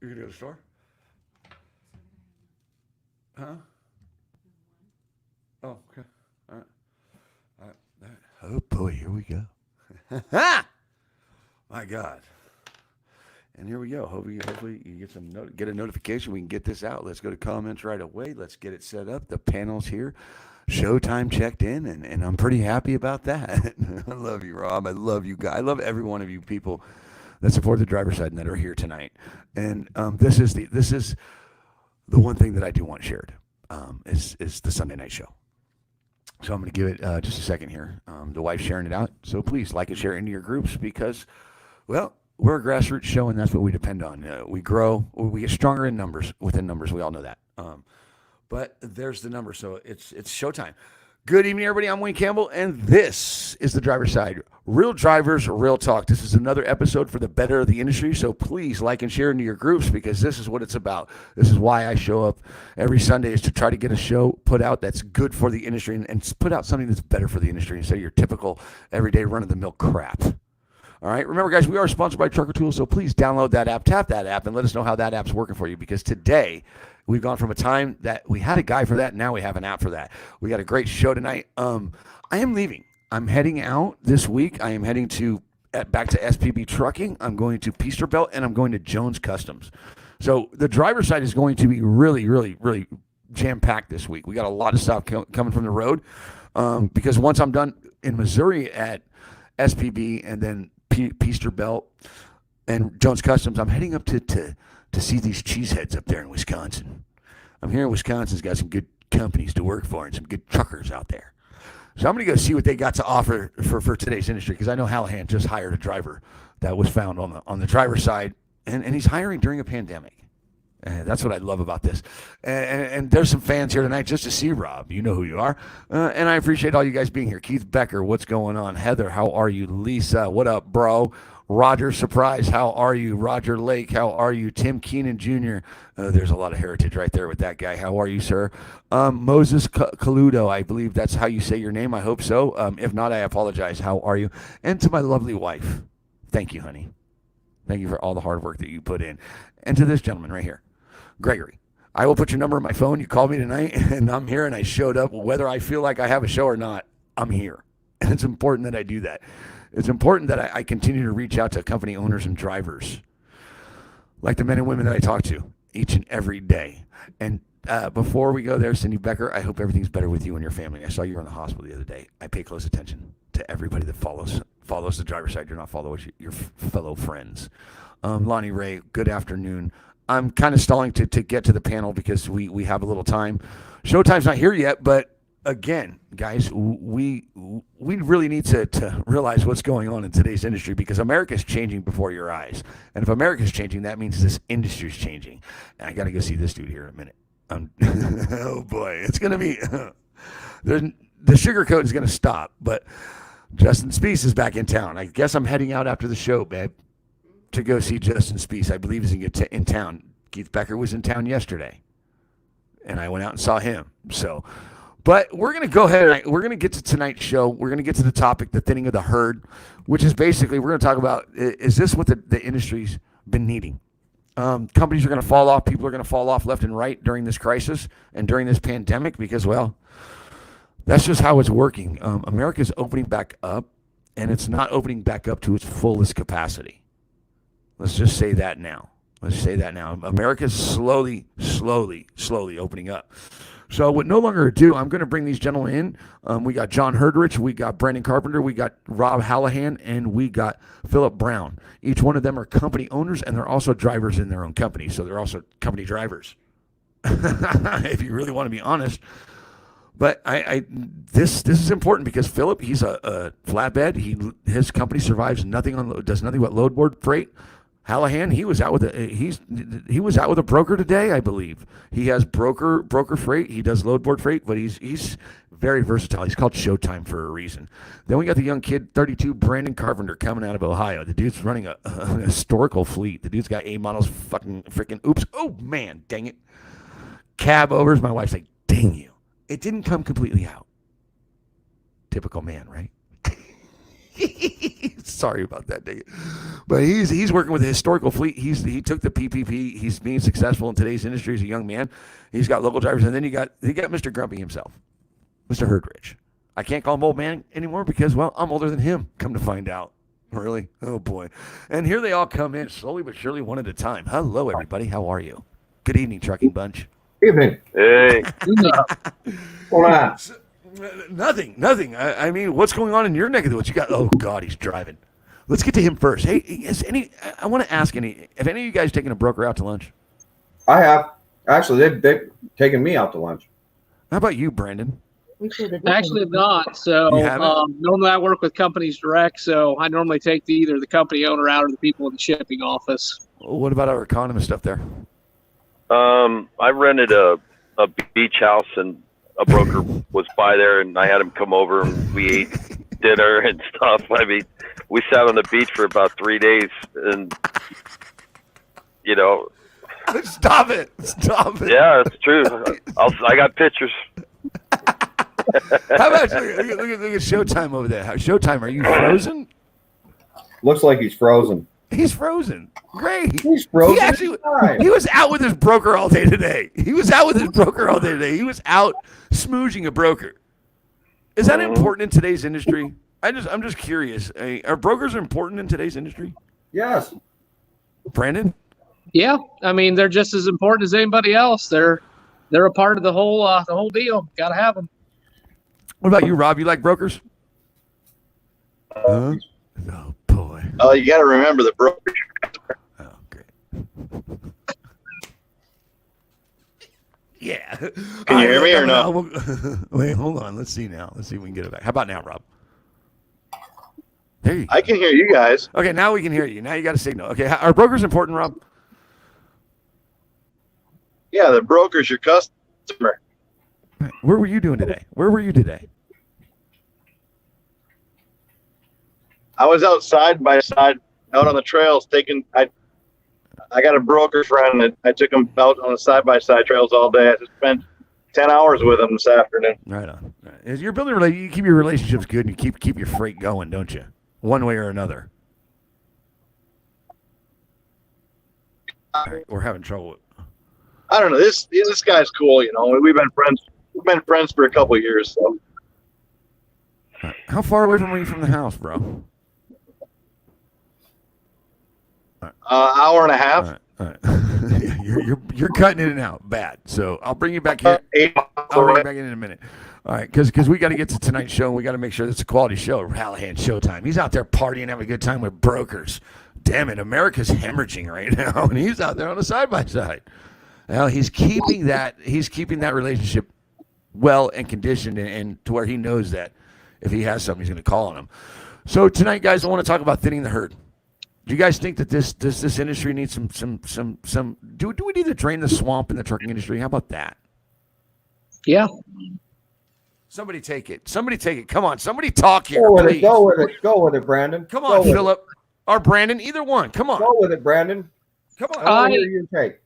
You're gonna go to the store? Huh? Oh, okay. All right. All right. All right. Oh boy, here we go. My God. And here we go. Hopefully you get get a notification. We can get this out. Let's go to comments right away. Let's get it set up. The panel's here. Showtime checked in, and I'm pretty happy about that. I love you, Rob. I love you guys. I love every one of you people that support the driver's side and that are here tonight. And this is the one thing that I do want shared is the Sunday night show. So I'm going to give it just a second here. The wife's sharing it out, so please like and share it into your groups because, well, we're a grassroots show and that's what we depend on. We grow, we get stronger in numbers. Within numbers, we all know that. But there's the number, so it's showtime. Good evening, everybody. I'm Wayne Campbell, and this is the driver's side. Real drivers, real talk. This is another episode for the better of the industry, so please like and share into your groups because this is what it's about. This is why I show up every Sunday is to try to get a show put out that's good for the industry and put out something that's better for the industry instead of your typical everyday run-of-the-mill crap. All right. Remember, guys, we are sponsored by Trucker Tools, so please download that app, tap that app, and let us know how that app's working for you because today we've gone from a time that we had a guy for that, and now we have an app for that. We got a great show tonight. I am leaving. I'm heading out this week. I am heading back to SPB Trucking. I'm going to Peasterbelt, and I'm going to Jones Customs. So the driver's side is going to be really, really, really jam-packed this week. We got a lot of stuff coming from the road because once I'm done in Missouri at SPB and then Peasterbelt and Jones Customs, I'm heading up to see these cheeseheads up there in Wisconsin. I'm hearing Wisconsin's got some good companies to work for and some good truckers out there. So I'm going to go see what they got to offer for today's industry because I know Hallahan just hired a driver that was found on the driver's side, and he's hiring during a pandemic. And that's what I love about this. And there's some fans here tonight just to see Rob. You know who you are. And I appreciate all you guys being here. Keith Becker, what's going on? Heather, how are you? Lisa, what up, bro? Roger Surprise, how are you? Roger Lake, how are you? Tim Keenan Jr., there's a lot of heritage right there with that guy. How are you, sir? Moses Caludo, I believe that's how you say your name. I hope so. If not, I apologize. How are you? And to my lovely wife, thank you, honey. Thank you for all the hard work that you put in. And to this gentleman right here, Gregory. I will put your number on my phone. You called me tonight, and I'm here, and I showed up. Whether I feel like I have a show or not, I'm here. And it's important that I do that. It's important that I continue to reach out to company owners and drivers, like the men and women that I talk to each and every day. And before we go there, Cindy Becker, I hope everything's better with you and your family. I saw you were in the hospital the other day. I pay close attention to everybody that follows the driver's side. You're not followers, your fellow friends. Lonnie Ray, good afternoon. I'm kind of stalling to get to the panel because we have a little time. Showtime's not here yet, but again, guys, we really need to realize what's going on in today's industry because America's changing before your eyes. And if America's changing, that means this industry's changing. And I got to go see this dude here in a minute. Oh, boy. It's going to be the sugar coat is going to stop. But Justin Spiess is back in town. I guess I'm heading out after the show, babe, to go see Justin Spiess. I believe he's in town. Keith Becker was in town yesterday. And I went out and saw him. But we're going to go ahead and we're going to get to tonight's show. We're going to get to the topic, the thinning of the herd, which is basically we're going to talk about, is this what the industry's been needing? Companies are going to fall off. People are going to fall off left and right during this crisis and during this pandemic because, well, that's just how it's working. America's opening back up, and it's not opening back up to its fullest capacity. Let's just say that now. America's slowly opening up. So with no longer ado, I'm going to bring these gentlemen in. We got John Herdrich, we got Brandon Carpenter, we got Rob Hallahan, and we got Phillip Brown. Each one of them are company owners, and they're also drivers in their own company. So they're also company drivers, if you really want to be honest. But this is important because Phillip, he's a flatbed. His company survives does nothing but load board freight. Hallahan, he was out with a broker today, I believe. He has broker freight. He does load board freight, but he's very versatile. He's called Showtime for a reason. Then we got the young kid, 32, Brandon Carpenter, coming out of Ohio. The dude's running a historical fleet. The dude's got A models, freaking oops. Oh man, dang it. Cab overs. My wife's like, dang you. It didn't come completely out. Typical man, right? Sorry about that, Dave. But he's working with a historical fleet. He took the PPP. He's being successful in today's industry as a young man. He's got local drivers, and then he got Mr. Grumpy himself, Mr. Herdrich. I can't call him old man anymore because, well, I'm older than him. Come to find out. Really? Oh boy. And here they all come in slowly but surely, one at a time. Hello, everybody. How are you? Good evening, trucking bunch. Evening. Hey. Nothing. I mean, what's going on in your neck of the woods? You got, oh God, he's driving. Let's get to him first. Hey, I want to ask have any of you guys taken a broker out to lunch? I have. Actually, they've taken me out to lunch. How about you, Brandon? Actually not. So normally I work with companies direct, so I normally take either the company owner out or the people in the shipping office. What about our economist up there? I rented a beach house, and a broker was by there, and I had him come over, and we ate dinner and stuff. I mean, we sat on the beach for about 3 days, and Stop it! Yeah, it's true. I got pictures. How about look at Showtime over there? Showtime, are you frozen? Looks like he's frozen. He's frozen. Great. He's frozen. He was out with his broker all day today. He was out smoozing a broker. Is that important in today's industry? I'm just curious. Are brokers important in today's industry? Yes. Brandon? Yeah, I mean they're just as important as anybody else. They're a part of the whole deal. Got to have them. What about you, Rob? You like brokers? Oh boy. Oh, you got to remember the broker. Oh, great. Yeah. Can you hear me or no? Wait, hold on. Let's see now. Let's see if we can get it back. How about now, Rob? There you go. I can hear you guys. Okay, now we can hear you. Now you got a signal. Okay, are brokers important, Rob? Yeah, the broker's your customer. Where were you doing today? I was out side by side, out on the trails I got a broker friend that I took him out on the side by side trails all day. I just spent 10 hours with him this afternoon. Right on. Right. As you're building you keep your relationships good, and you keep your freight going, don't you? One way or another. Right, we're having trouble. I don't know. This guy's cool. We've been friends. We've been friends for a couple of years. So. Right. How far away are you from the house, bro? Hour and a half. All right. You're cutting in and out bad. So I'll bring you back here. I'll bring you back in a minute. All right, because we got to get to tonight's show, and we got to make sure it's a quality show. Hallahan Showtime. He's out there partying, having a good time with brokers. Damn it, America's hemorrhaging right now, and he's out there on a side by side. Now he's keeping that relationship well and conditioned, and to where he knows that if he has something, he's going to call on him. So tonight, guys, I want to talk about thinning the herd. Do you guys think that this industry needs some? Do we need to drain the swamp in the trucking industry? How about that? Yeah. Somebody take it. Come on, somebody talk here. Go Please. Go with it, Brandon. Come on, Phillip or Brandon, either one. Come on. Go with it, Brandon. Come on. I hear you take.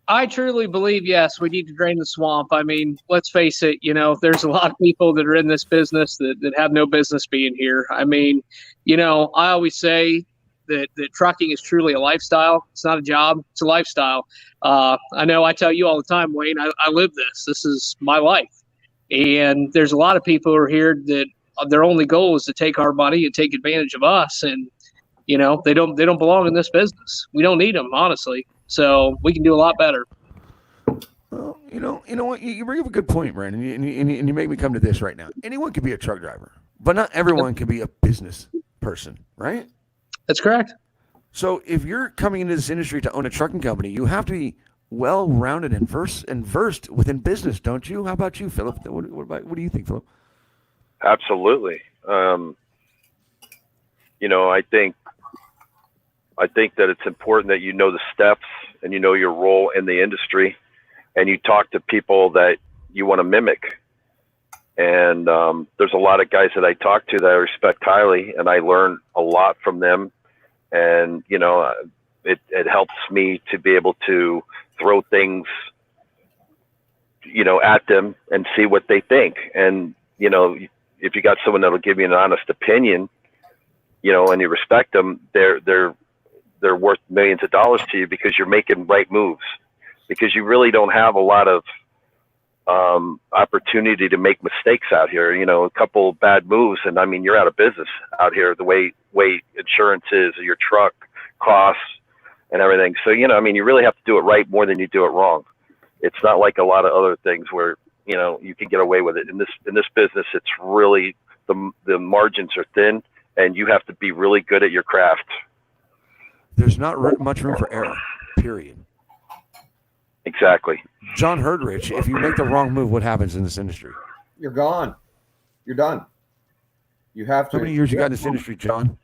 I truly believe, yes, we need to drain the swamp. I mean, let's face it, there's a lot of people that are in this business that have no business being here. I mean, I always say that trucking is truly a lifestyle. It's not a job. It's a lifestyle. I know I tell you all the time, Wayne, I live this. This is my life. And there's a lot of people who are here that their only goal is to take our money and take advantage of us. And, they don't belong in this business. We don't need them, honestly. So we can do a lot better. Well, you know what? You bring up a good point, Brandon, and you make me come to this right now. Anyone can be a truck driver, but not everyone can be a business person, right? That's correct. So if you're coming into this industry to own a trucking company, you have to be well-rounded and versed within business, don't you? How about you, Phillip? What do you think, Phillip? Absolutely. I think that it's important that you know the steps and you know your role in the industry, and you talk to people that you want to mimic. And there's a lot of guys that I talk to that I respect highly, and I learn a lot from them. And it helps me to be able to throw things, at them and see what they think. And if you got someone that'll give you an honest opinion, and you respect them, they're worth millions of dollars to you because you're making right moves, because you really don't have a lot of opportunity to make mistakes out here. A couple bad moves, and I mean, you're out of business out here. The way insurance is, your truck costs, and everything. So I mean, you really have to do it right more than you do it wrong. It's not like a lot of other things where you can get away with it. In this business, it's really the margins are thin, and you have to be really good at your craft. There's not much room for error. Period. Exactly. John Herdrich, if you make the wrong move, what happens in this industry? You're gone. You're done. You have to. How many years you got in this industry, John?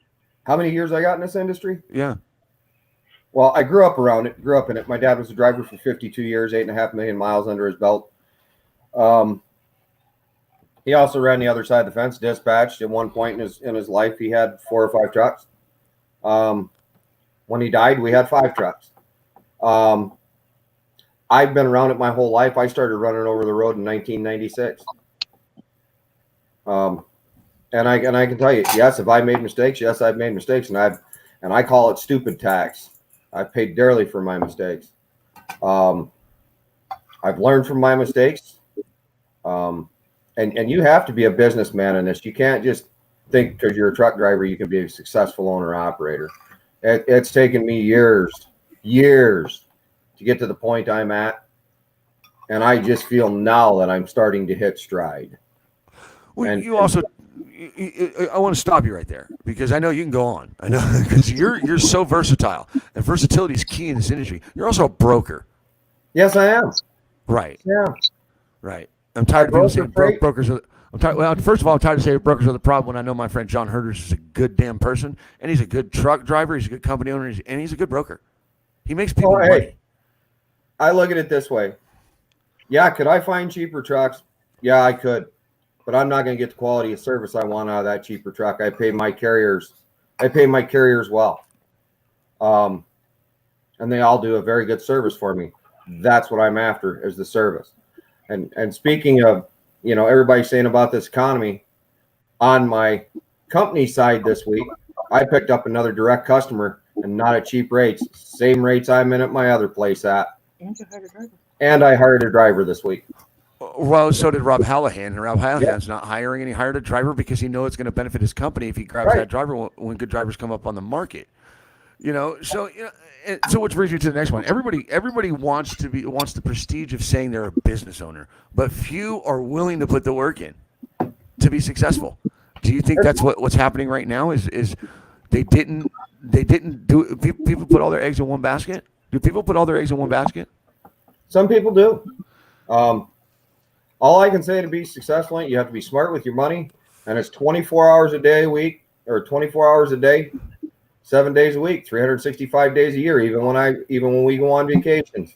How many years I got in this industry? Yeah. Well, I grew up around it, grew up in it. My dad was a driver for 52 years, 8.5 million miles under his belt. He also ran the other side of the fence, dispatched. At one point in his life, he had 4 or 5 trucks. When he died, we had 5 trucks. I've been around it my whole life. I started running over the road in 1996. And I can tell you, yes, have I made mistakes? Yes, I've made mistakes, and I call it stupid tax. I've paid dearly for my mistakes. I've learned from my mistakes. And you have to be a businessman in this. You can't just think because you're a truck driver you can be a successful owner operator. It's taken me years to get to the point I'm at, and I just feel now that I'm starting to hit stride. Well, I want to stop you right there because I know you can go on. I know because you're so versatile, and versatility is key in this industry. You're also a broker. Yes, I am. Right. Yeah. Right. I'm tired of people saying brokers are. Well, first of all, I'm tired of saying brokers are the problem when I know my friend John Herdrich is a good damn person, and he's a good truck driver, he's a good company owner, and he's a good broker. He makes people money. I look at it this way. Yeah, could I find cheaper trucks? Yeah, I could. But I'm not going to get the quality of service I want out of that cheaper truck. I pay my carriers well. And they all do a very good service for me. That's what I'm after, is the service. And speaking of, everybody saying about this economy, on my company side this week, I picked up another direct customer, and not at cheap rates. Same rates I'm in at my other place at. And I hired a driver this week. Well, so did Rob Hallahan. And Rob Hallahan's not hiring, and he hired a driver because he knows it's going to benefit his company if he grabs that driver when good drivers come up on the market. So which brings me to the next one. Everybody wants the prestige of saying they're a business owner, but few are willing to put the work in to be successful. Do you think that's what's happening right now? Is they didn't do? People put all their eggs in one basket? Do people put all their eggs in one basket? Some people do. All I can say to be successful, you have to be smart with your money, and it's 24 hours a day a week, or 24 hours a day, 7 days a week, 365 days a year. Even when we go on vacations,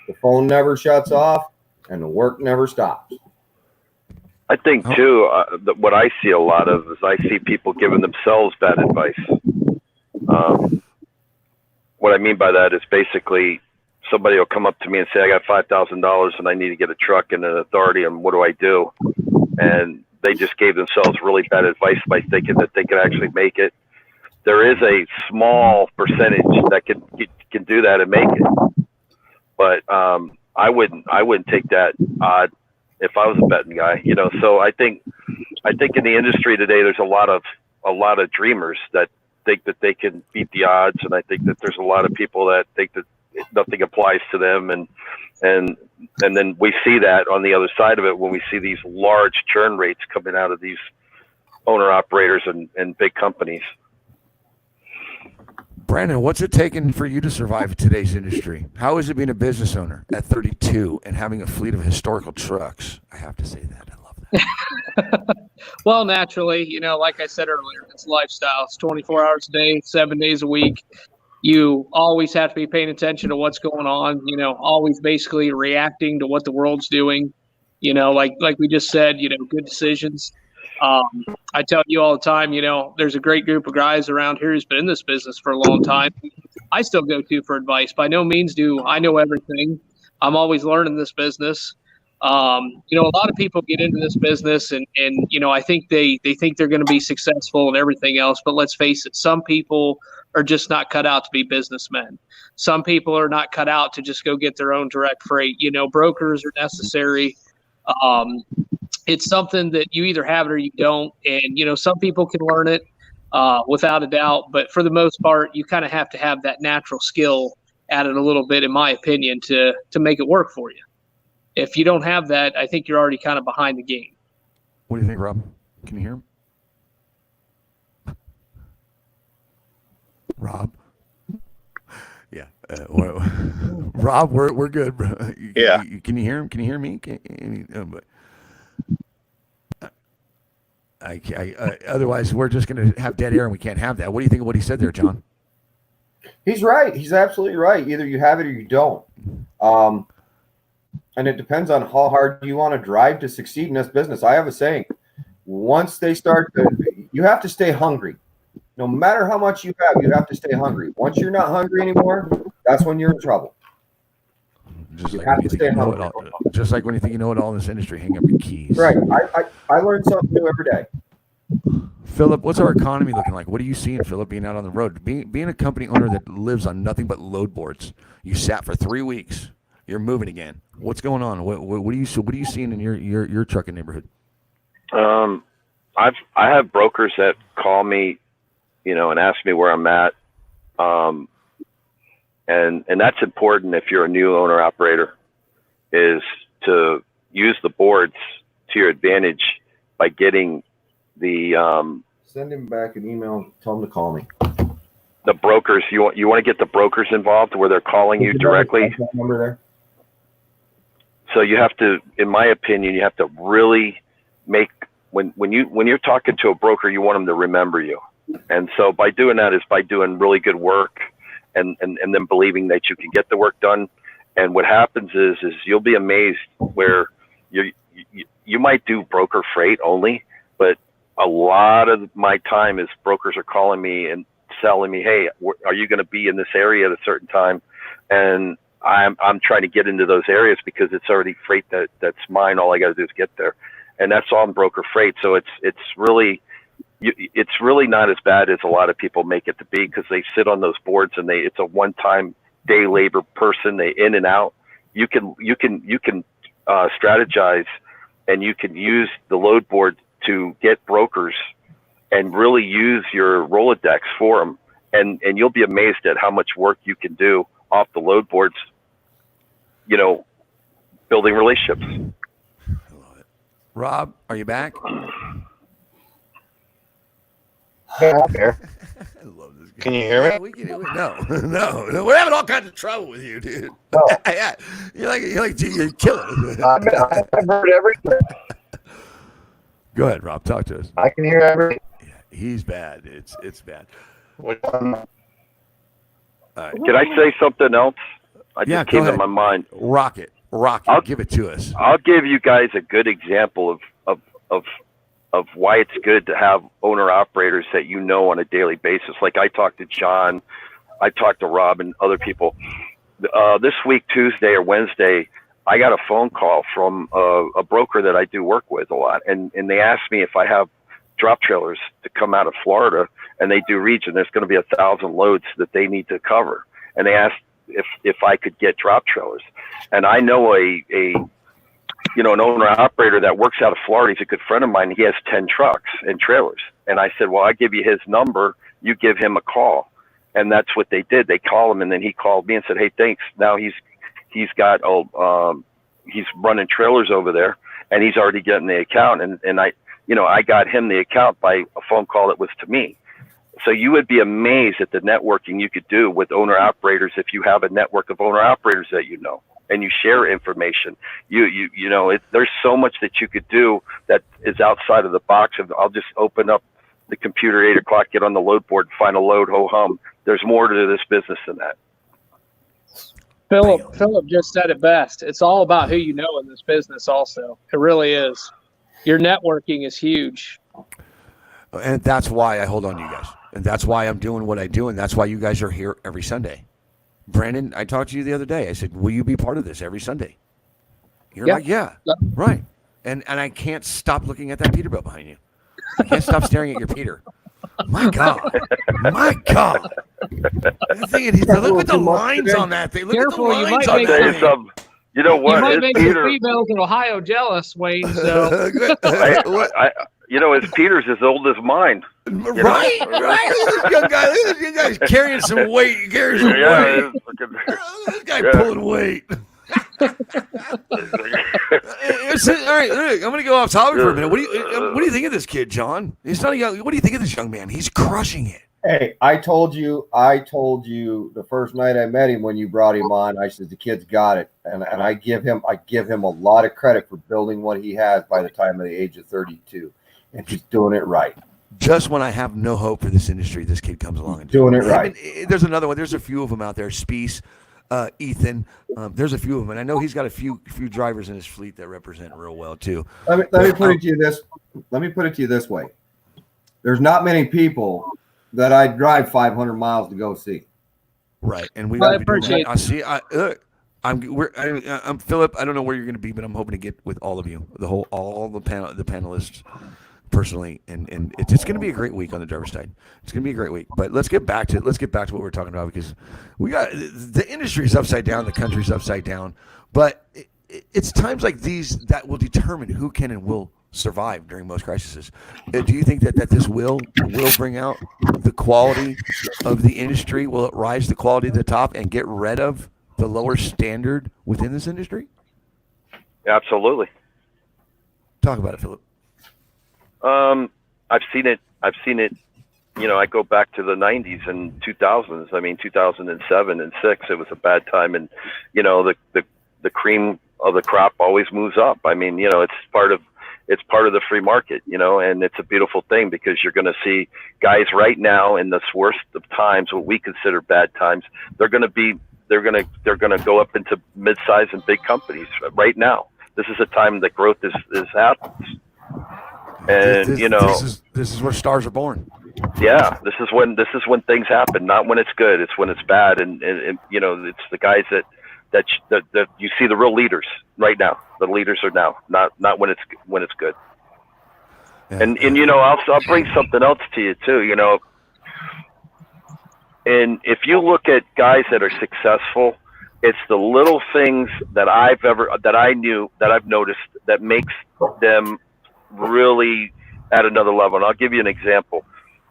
the phone never shuts off, and the work never stops. I think too, what I see a lot of is I see people giving themselves bad advice. What I mean by that is basically somebody will come up to me and say, I got $5,000 and I need to get a truck and an authority, and what do I do? And they just gave themselves really bad advice by thinking that they could actually make it. There is a small percentage that can do that and make it, but I wouldn't take that odd if I was a betting guy. So I think in the industry today, there's a lot of dreamers that think that they can beat the odds, and I think that there's a lot of people that think that nothing applies to them, and then we see that on the other side of it when we see these large churn rates coming out of these owner operators and big companies. Brandon, what's it taken for you to survive today's industry? How is it being a business owner at 32 and having a fleet of historical trucks? I have to say that. I love that. Well, naturally, like I said earlier, it's a lifestyle. It's 24 hours a day, 7 days a week. You always have to be paying attention to what's going on, always basically reacting to what the world's doing, like we just said, good decisions. I tell you all the time, there's a great group of guys around here who's been in this business for a long time. I still go to for advice. By no means do I know everything. I'm always learning this business. A lot of people get into this business and I think they think they're going to be successful and everything else. But let's face it, some people are just not cut out to be businessmen. Some people are not cut out to just go get their own direct freight. Brokers are necessary. It's something that you either have it or you don't. And, some people can learn it without a doubt. But for the most part, you kind of have to have that natural skill at it a little bit, in my opinion, to make it work for you. If you don't have that, I think you're already kind of behind the game. What do you think, Rob? Can you hear him? Rob? Yeah. Rob, we're good, bro. Yeah. Can you hear him? Can you hear me? Otherwise, we're just going to have dead air, and we can't have that. What do you think of what he said there, John? He's right. He's absolutely right. Either you have it or you don't. And it depends on how hard you want to drive to succeed in this business. I have a saying, once they start, you have to stay hungry. No matter how much you have to stay hungry. Once you're not hungry anymore, that's when you're in trouble. Just You like have when you to think stay you know it hungry. all. Just like when you think you know it all in this industry, hang up your keys. Right. I learn something new every day. Phillip, what's our economy looking like? What are you seeing, Phillip, being out on the road? Being a company owner that lives on nothing but load boards. You sat for 3 weeks. You're moving again. What's going on? What are you seeing in your trucking neighborhood? I have brokers that call me, and ask me where I'm at. And that's important if you're a new owner operator, is to use the boards to your advantage by getting the Send him back an email. Tell him to call me. the brokers. You want to get the brokers involved where they're calling you directly. Number there. So you have to, in my opinion, you have to really make when you're talking to a broker, you want them to remember you. And so by doing that is by doing really good work and then believing that you can get the work done. And what happens is you'll be amazed where you might do broker freight only, but a lot of my time is brokers are calling me and telling me, hey, are you going to be in this area at a certain time? And I'm trying to get into those areas because it's already freight that's mine. All I got to do is get there. And that's all in broker freight. So it's really not as bad as a lot of people make it to be, because they sit on those boards and it's a one-time day labor person. They in and out. You can strategize, and you can use the load board to get brokers and really use your Rolodex for them. And you'll be amazed at how much work you can do off the load boards, building relationships. I love it. Rob, are you back? Yeah, I'm here. I love this guy. Can you hear me? No. We're having all kinds of trouble with you, dude. No. Yeah. You're killing us. I've heard everything. Go ahead, Rob. Talk to us. I can hear everything. Yeah, he's bad. It's bad. Can I say something else? I Yeah, just go came ahead. to my mind. Rock it. Give it to us. I'll give you guys a good example of why it's good to have owner operators that on a daily basis. Like I talked to John, I talked to Rob and other people. This week, Tuesday or Wednesday, I got a phone call from a broker that I do work with a lot. And they asked me if I have drop trailers to come out of Florida, and they do region. There's going to be 1,000 loads that they need to cover. And they asked if I could get drop trailers. And I know an owner operator that works out of Florida. He's a good friend of mine. He has 10 trucks and trailers. And I said, well, I give you his number. You give him a call. And that's what they did. They called him, and then he called me and said, hey, thanks. Now he's got, he's running trailers over there, and he's already getting the account. And I got him the account by a phone call that was to me. So you would be amazed at the networking you could do with owner operators if you have a network of owner operators that and you share information. There's so much that you could do that is outside of the box of I'll just open up the computer 8 o'clock, get on the load board, find a load, ho hum. There's more to this business than that. Phillip just said it best. It's all about who you know in this business also. It really is. Your networking is huge. And that's why I hold on to you guys. And that's why I'm doing what I do. And that's why you guys are here every Sunday. Brandon, I talked to you the other day. I said, will you be part of this every Sunday? You're Yeah. like, yeah, Yeah. right. And I can't stop looking at that Peterbilt behind you. I can't stop staring at your Peter. My God. My God. The thing is, look at the lines on that thing. Look Careful, at you the lines might on make that Tell you thing. something. You know You what? might His make the Peter, females in Ohio jealous, Wayne. So his Peter's as old as mine. Right? Look at this young guy. Look at this young guy's carrying some weight. He carries some weight. Yeah, it's fucking- This guy Yeah. pulling weight. All right, look, I'm going to go off topic for a minute. What do you think of this kid, John? He's not a young. What do you think of this young man? He's crushing it. Hey, I told you the first night I met him when you brought him on. I said the kid's got it, and I give him a lot of credit for building what he has by the time of the age of 32, and he's doing it right. Just when I have no hope for this industry, this kid comes along and Doing it right. There's another one. There's a few of them out there. Spies, Ethan. There's a few of them, and I know he's got a few drivers in his fleet that represent real well too. Let me put it to you this. Let me put it to you this way. There's not many people that I drive 500 miles to go see. Right, and we. I appreciate. I see. I'm Philip. I don't know where you're going to be, but I'm hoping to get with all of you, all the panelists, personally, and it's going to be a great week on the driver's side. It's going to be a great week. But let's get back to what we're talking about, because we got the industry's upside down, the country's upside down. But it's times like these that will determine who can and will survive during most crises. Do you think that this will bring out the quality of the industry? Will it rise the quality to the top and get rid of the lower standard within this industry? Absolutely. Talk about it, Philip. I've seen it. I go back to the 90s and 2000s. I mean, 2007 and 6, it was a bad time. And, the cream of the crop always moves up. I mean, it's part of the free market, and it's a beautiful thing, because you're going to see guys right now in this worst of times, what we consider bad times. They're going to go up into mid-size and big companies right now. This is a time that growth is happens. And this is where stars are born. Yeah, this is when things happen, not when it's good. It's when it's bad, and it's the guys that you see the real leaders right now. The leaders are now, not when it's good. Yeah. And I'll bring something else to you too. And if you look at guys that are successful, it's the little things that I've noticed that makes them really at another level. And I'll give you an example,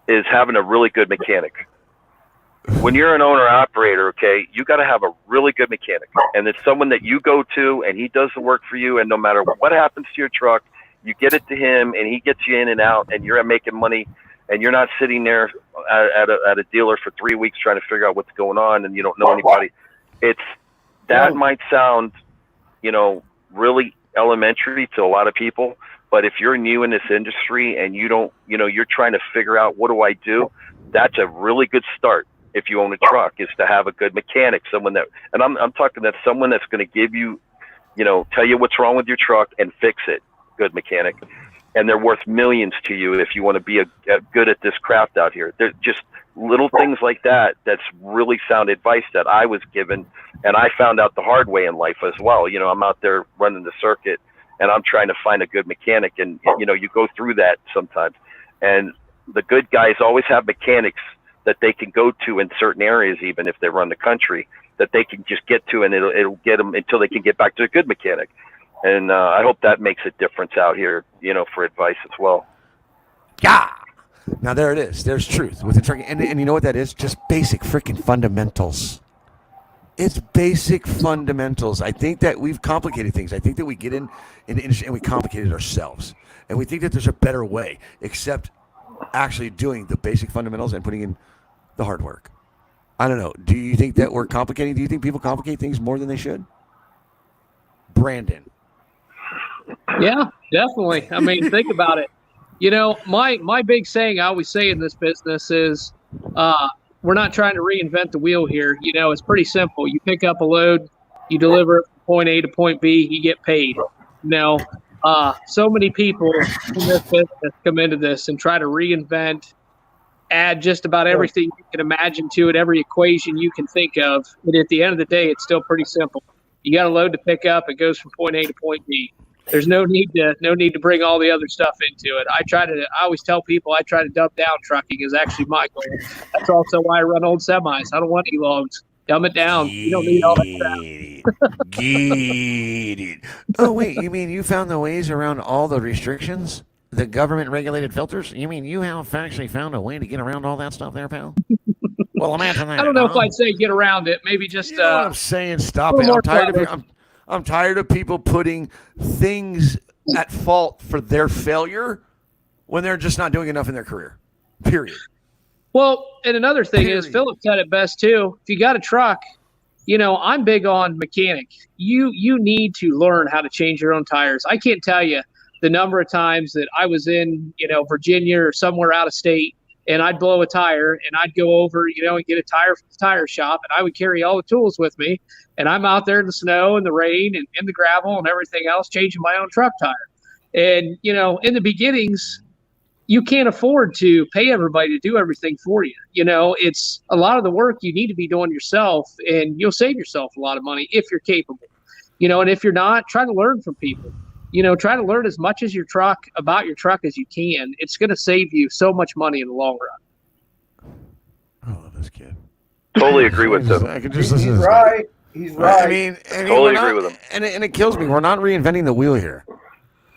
is having a really good mechanic. When you're an owner operator, okay, you got to have a really good mechanic, and it's someone that you go to and he does the work for you. And no matter what happens to your truck, you get it to him and he gets you in and out, and you're making money, and you're not sitting there at a dealer for 3 weeks trying to figure out what's going on, and you don't know anybody. That might sound, really elementary to a lot of people, but if you're new in this industry and you don't, you're trying to figure out, what do I do? That's a really good start. If you own a truck, is to have a good mechanic, someone that, and I'm talking that someone that's going to give you, tell you what's wrong with your truck and fix it. Good mechanic, and they're worth millions to you if you want to be a good at this craft out here. They're just little things like that. That's really sound advice that I was given, and I found out the hard way in life as well. I'm out there running the circuit, and I'm trying to find a good mechanic, and you go through that sometimes. And the good guys always have mechanics that they can go to in certain areas, even if they run the country, that they can just get to, and it'll get them until they can get back to a good mechanic. And I hope that makes a difference out here, for advice as well. Yeah. Now there it is. There's truth with the truck, and you know what that is? Just basic freaking fundamentals. It's basic fundamentals. I think that we've complicated things. I think that we get in the industry and we complicate it ourselves, and we think that there's a better way, except actually doing the basic fundamentals and putting in the hard work. I don't know. Do you think that we're complicating? Do you think people complicate things more than they should? Brandon. Yeah, definitely. I mean, think about it. My big saying I always say in this business is, we're not trying to reinvent the wheel here. It's pretty simple. You pick up a load, you deliver it from point A to point B, you get paid. So many people in this business come into this and try to reinvent, add just about everything you can imagine to it, every equation you can think of. But at the end of the day, it's still pretty simple. You got a load to pick up. It goes from point A to point B. There's no need to bring all the other stuff into it. I always tell people I try to dumb down trucking is actually my goal. That's also why I run old semis. I don't want any loads. Dumb it down. You don't need all that crap. Get it. Oh, wait, you mean you found the ways around all the restrictions? The government-regulated filters? You mean you have actually found a way to get around all that stuff there, pal? Well, imagine that. I don't know if I'd say get around it. Maybe just You know what I'm saying? Stop a it. little I'm tired more of it. I'm tired of people putting things at fault for their failure when they're just not doing enough in their career. Period. Well, and another thing is, Period. Phillip said it best too. If you got a truck, I'm big on mechanic. You need to learn how to change your own tires. I can't tell you the number of times that I was in, Virginia or somewhere out of state, and I'd blow a tire, and I'd go over, and get a tire from the tire shop, and I would carry all the tools with me, and I'm out there in the snow and the rain and in the gravel and everything else, changing my own truck tire. And, in the beginnings, you can't afford to pay everybody to do everything for you. It's a lot of the work you need to be doing yourself, and you'll save yourself a lot of money if you're capable. And if you're not, try to learn from people. Try to learn as much as about your truck as you can. It's going to save you so much money in the long run. I love this kid. Totally agree with him. I can just He's listen to this right. He's guy. right. I mean, Totally agree with him. And it kills me. We're not reinventing the wheel here.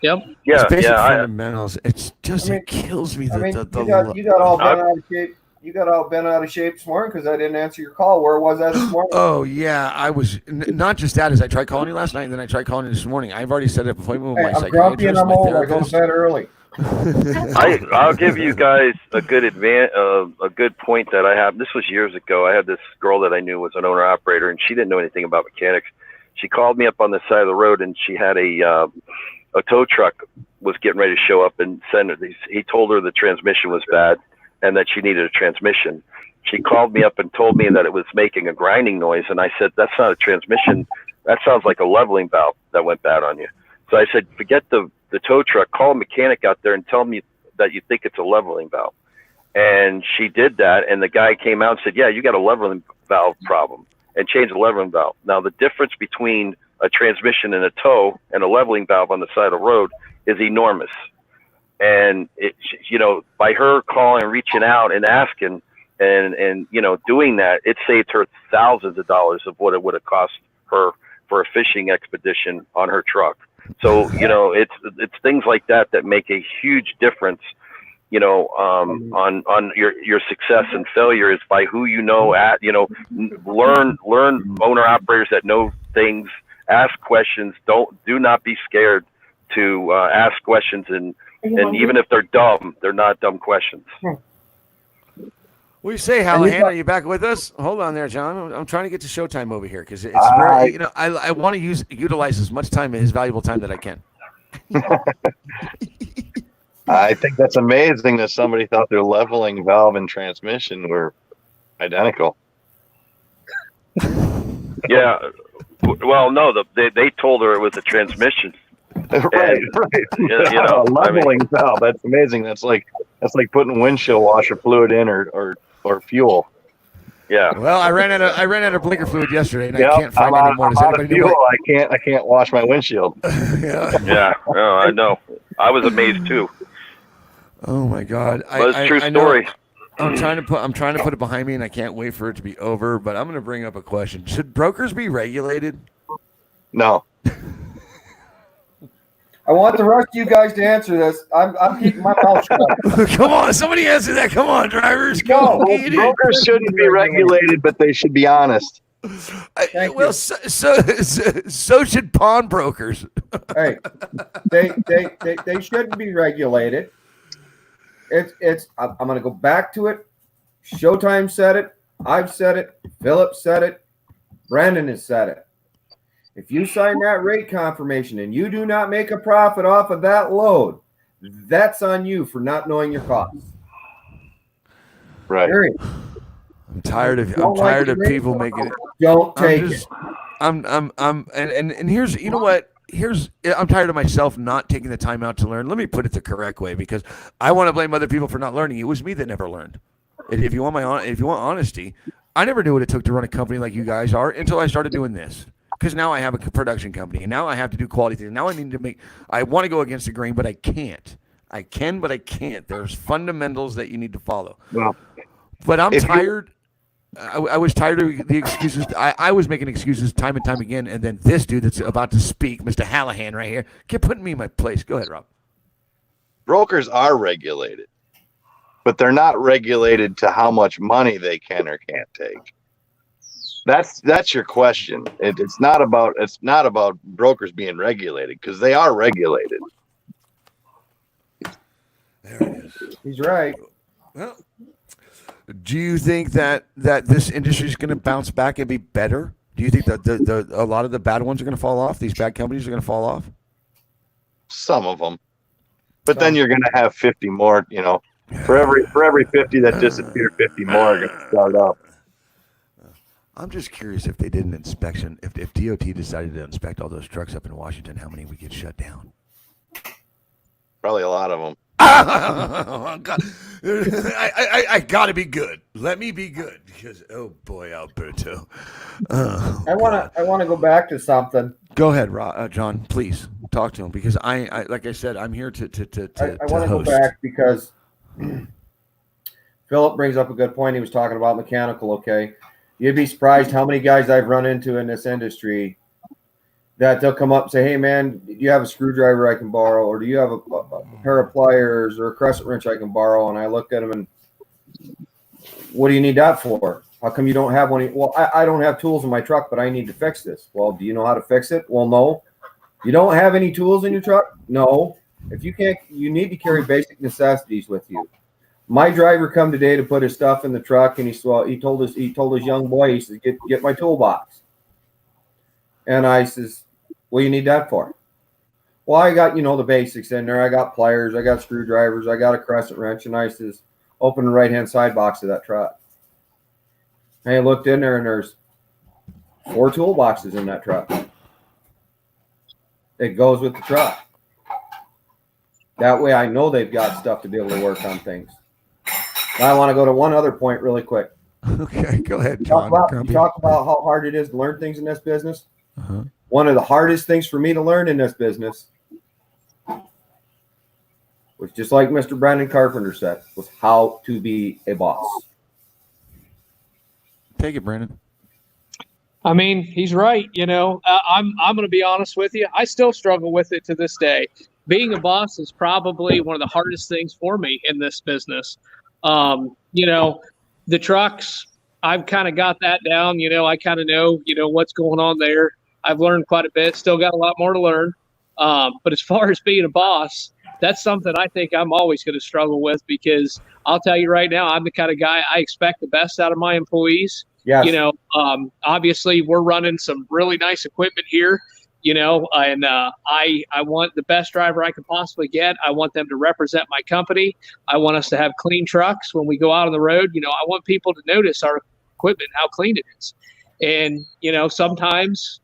Yep. Yeah, It's basic yeah. fundamentals. It's just, it kills me. you got all bent out of shape. You got all bent out of shape this morning because I didn't answer your call. Where was I this morning? Oh, yeah. I was not just that, as I tried calling you last night, and then I tried calling you this morning. I've already set up an appointment with my I'm grumpy and psychiatrist, I'm my old. I go to therapist. bed early. I'll give you guys a good a good point that I have. This was years ago. I had this girl that I knew was an owner operator, and she didn't know anything about mechanics. She called me up on the side of the road, and she had a tow truck was getting ready to show up and send her. He told her the transmission was bad and that she needed a transmission. She called me up and told me that it was making a grinding noise, and I said, "That's not a transmission. That sounds like a leveling valve that went bad on you." So I said, "Forget the tow truck. Call a mechanic out there and tell me that you think it's a leveling valve." And she did that, and the guy came out and said, "Yeah, you got a leveling valve problem," and changed the leveling valve. Now, the difference between a transmission and a tow and a leveling valve on the side of the road is enormous. And it, by her calling and reaching out and asking and doing that, it saved her thousands of dollars of what it would have cost her for a fishing expedition on her truck. So, it's things like that that make a huge difference, on your success and failure is by who learn owner operators that know things, ask questions. Do not be scared to ask questions, and even if they're dumb, they're not dumb questions. What do you say, Hallahan? Are you back with us? Hold on there, John. I'm trying to get to showtime over here because it's very, I want to utilize as much time, his valuable time, that I can. I think that's amazing that somebody thought their leveling valve and transmission were identical. Yeah. Well, no, they told her it was a transmission. Right. Leveling valve. That's amazing. That's like putting windshield washer fluid in or fuel. Yeah. Well, I ran out of blinker fluid yesterday, and I can't find any more. Does anybody know? I can't wash my windshield. Yeah. Yeah. No, I know. I was amazed too. Oh my God! But it's a true story. I'm trying to put it behind me, and I can't wait for it to be over. But I'm going to bring up a question: should brokers be regulated? No. I want the rest of you guys to answer this. I'm keeping my mouth shut. Come on, somebody answer that. Come on, drivers. No, Brokers shouldn't be regulated, but they should be honest. So should pawnbrokers. Hey, they shouldn't be regulated. I'm going to go back to it. Showtime said it. I've said it. Phillip said it. Brandon has said it. If you sign that rate confirmation and you do not make a profit off of that load, that's on you for not knowing your costs. Right. Period. I'm tired of people making it. Don't take it. And here's, you know what? I'm tired of myself not taking the time out to learn. Let me put it the correct way, because I want to blame other people for not learning. It was me that never learned. If you want honesty, I never knew what it took to run a company like you guys are until I started doing this. because now I have a production company, and now I have to do quality things. Now I want to go against the grain, but I can't. I can, but I can't. There's fundamentals that you need to follow. Well, but I'm tired. I was tired of the excuses. I was making excuses time and time again, and then this dude that's about to speak, Mr. Hallahan right here, kept putting me in my place. Go ahead, Rob. brokers are regulated, but they're not regulated to how much money they can or can't take. That's your question. It's not about brokers being regulated, because they are regulated. There it is. He's right. Well, do you think that this industry is going to bounce back and be better? Do you think that a lot of the bad ones are going to fall off? These bad companies are going to fall off? Some of them, but then you're going to have 50 more. For every 50 that disappear, 50 more are going to start up. I'm just curious if they did an inspection, if DOT decided to inspect all those trucks up in Washington, how many would get shut down? Probably a lot of them. Oh, God. I got to be good. Let me be good, because oh boy, Alberto. I want to go back to something. Go ahead, John. Please talk to him, because I like I said, I'm here to I want to go back because Phillip brings up a good point. He was talking about mechanical. Okay, you'd be surprised how many guys I've run into in this industry that they'll come up and say, "Hey, man, do you have a screwdriver I can borrow, or do you have a pair of pliers or a crescent wrench I can borrow?" And I look at them and, "What do you need that for? How come you don't have one?" "Well, I don't have tools in my truck, but I need to fix this." "Well, do you know how to fix it?" "Well, no." "You don't have any tools in your truck?" "No." If you can't, you need to carry basic necessities with you. My driver come today to put his stuff in the truck, and he told his young boy, he says, get my toolbox. And I says, "What do you need that for?" "Well, I got, the basics in there. I got pliers, I got screwdrivers, I got a crescent wrench." And I says, "Open the right-hand side box of that truck." And I looked in there, and there's 4 toolboxes in that truck. It goes with the truck. That way I know they've got stuff to be able to work on things. Now I want to go to one other point really quick. Okay, go ahead, John. You talk about how hard it is to learn things in this business. Uh-huh. One of the hardest things for me to learn in this business was, just like Mr. Brandon Carpenter said, was how to be a boss. Take it, Brandon. I mean, he's right. I'm going to be honest with you. I still struggle with it to this day. Being a boss is probably one of the hardest things for me in this business. The trucks, I've kind of got that down. I kind of know, what's going on there. I've learned quite a bit, still got a lot more to learn. But as far as being a boss, that's something I think I'm always going to struggle with, because I'll tell you right now, I'm the kind of guy, I expect the best out of my employees. Yes. Obviously we're running some really nice equipment here, and I want the best driver I could possibly get. I want them to represent my company. I want us to have clean trucks when we go out on the road. I want people to notice our equipment, how clean it is. And, sometimes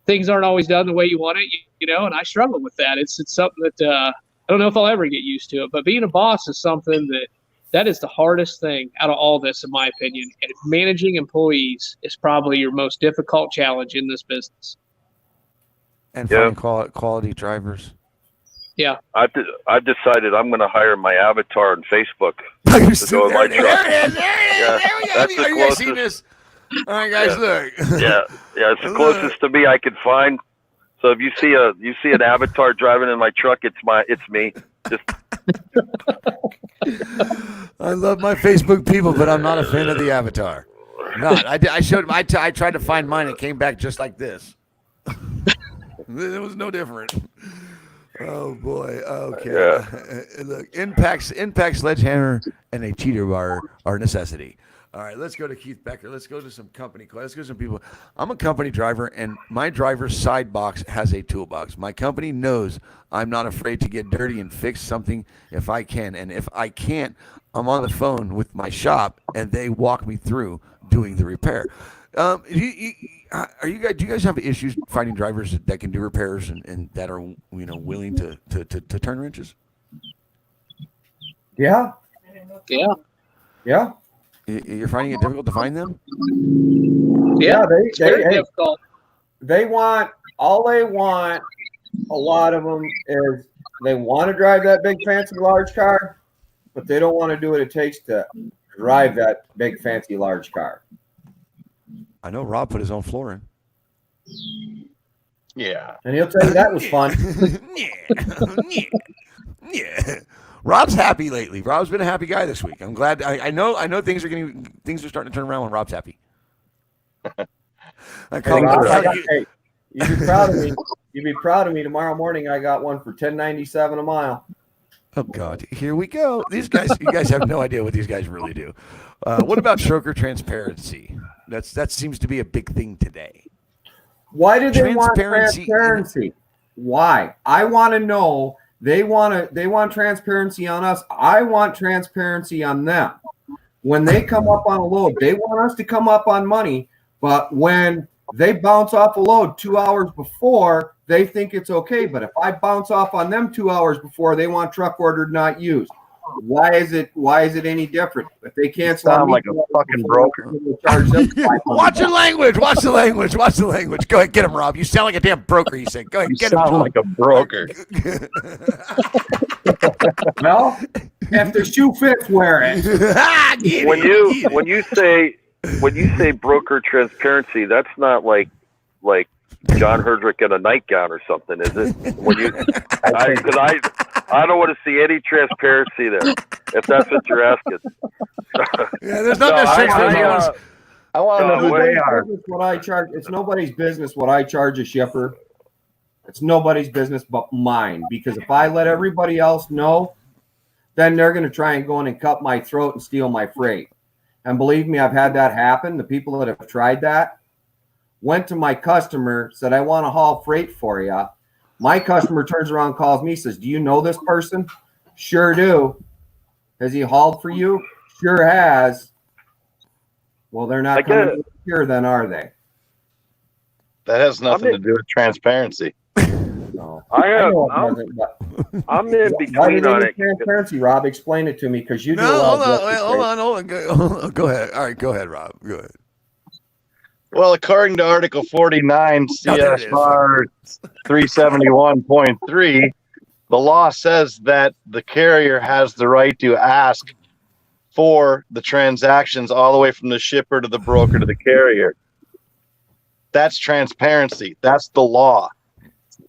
things aren't always done the way you want it, and I struggle with that. It's something that I don't know if I'll ever get used to it, but being a boss is something that is the hardest thing out of all this, in my opinion. And managing employees is probably your most difficult challenge in this business. And finding quality drivers. Yeah. I've decided I'm going to hire my avatar on Facebook to go in my truck. There it is. There we go. That's the Are you guys seeing closest. this? All right, guys, look. Yeah, it's the closest to me I could find. So if you see an avatar driving in my truck, it's me. Just I love my Facebook people, but I'm not a fan of the avatar. Not. I showed him. I tried to find mine. It came back just like this. It was no different. Oh boy. Okay. Yeah. Look, impact sledgehammer and a cheater bar are a necessity. All right, let's go to Keith Becker. Let's go to some company. Let's go to some people. I'm a company driver, and my driver's side box has a toolbox. My company knows I'm not afraid to get dirty and fix something if I can. And if I can't, I'm on the phone with my shop, and they walk me through doing the repair. Do you guys have issues finding drivers that can do repairs and that are willing to turn wrenches? Yeah. Yeah. Yeah. You're finding it difficult to find them? Yeah. They difficult. all they want, a lot of them is they want to drive that big fancy large car, but they don't want to do what it takes to drive that big fancy large car. I know Rob put his own floor in. Yeah. And he'll tell you that was fun. Yeah. Rob's happy lately. Rob's been a happy guy this week. I'm glad. I know things are starting to turn around when Rob's happy. Hey, Rob, you'd be proud of me. You'd be proud of me. Tomorrow morning, I got one for $10.97 a mile. Oh God, here we go. You guys have no idea what these guys really do. What about broker transparency? That seems to be a big thing today. Why do they want transparency? Why? I want to know. They want transparency on us. I want transparency on them. When they come up on a load, they want us to come up on money. But when they bounce off a load 2 hours before, they think it's okay. But if I bounce off on them 2 hours before, they want truck ordered, not used. Why is it any different? If they cancel on me, like a fucking broker. Watch your language. Watch the language. Watch the language. Go ahead, get him, Rob. You sound like a damn broker. You said, go ahead, get him. You sound like a broker. Well, if the shoe fits, wear it. When you say broker transparency, that's not like John Herdrich in a nightgown or something, is it? Because I don't want to see any transparency there, if that's what you're asking. Yeah, there's not necessarily. I want to know who they are. What I charge, it's nobody's business what I charge a shipper. It's nobody's business but mine. Because if I let everybody else know, then they're going to try and go in and cut my throat and steal my freight. And believe me, I've had that happen. The people that have tried that went to my customer, said, I want to haul freight for you. My customer turns around, calls me, says, do you know this person? Sure do. Has he hauled for you? Sure has. Well, they're not coming here then, are they? That has nothing to do with transparency. No. I'm in between on it. Transparency, Rob. Explain it to me because you do. No, hold on. Go ahead. All right, go ahead, Rob. Go ahead. Well, according to Article 49 CSR 371.3, the law says that the carrier has the right to ask for the transactions all the way from the shipper to the broker to the carrier. That's transparency. That's the law.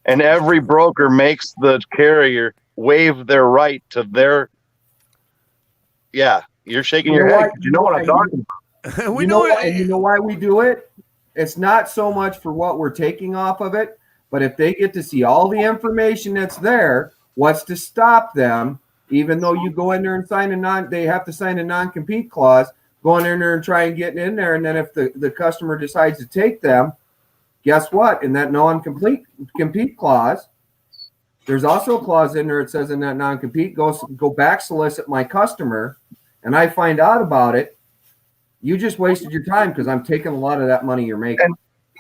And every broker makes the carrier waive their right to their. Yeah, you're shaking your head. You know what I'm talking about. We know it. And you know why we do it? It's not so much for what we're taking off of it, but if they get to see all the information that's there, what's to stop them? Even though you go in there and they have to sign a non-compete clause, going in there and try and get in there. And then if the customer decides to take them, guess what? In that non-compete clause, there's also a clause in there. It says in that non-compete, go back solicit my customer, and I find out about it. You just wasted your time because I'm taking a lot of that money you're making.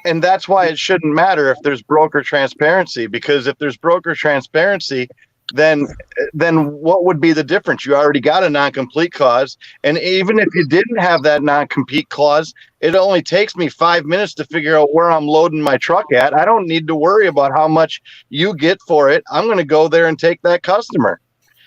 And that's why it shouldn't matter if there's broker transparency, because if there's broker transparency, then what would be the difference? You already got a non-compete clause. And even if you didn't have that non-compete clause, it only takes me 5 minutes to figure out where I'm loading my truck at. I don't need to worry about how much you get for it. I'm going to go there and take that customer.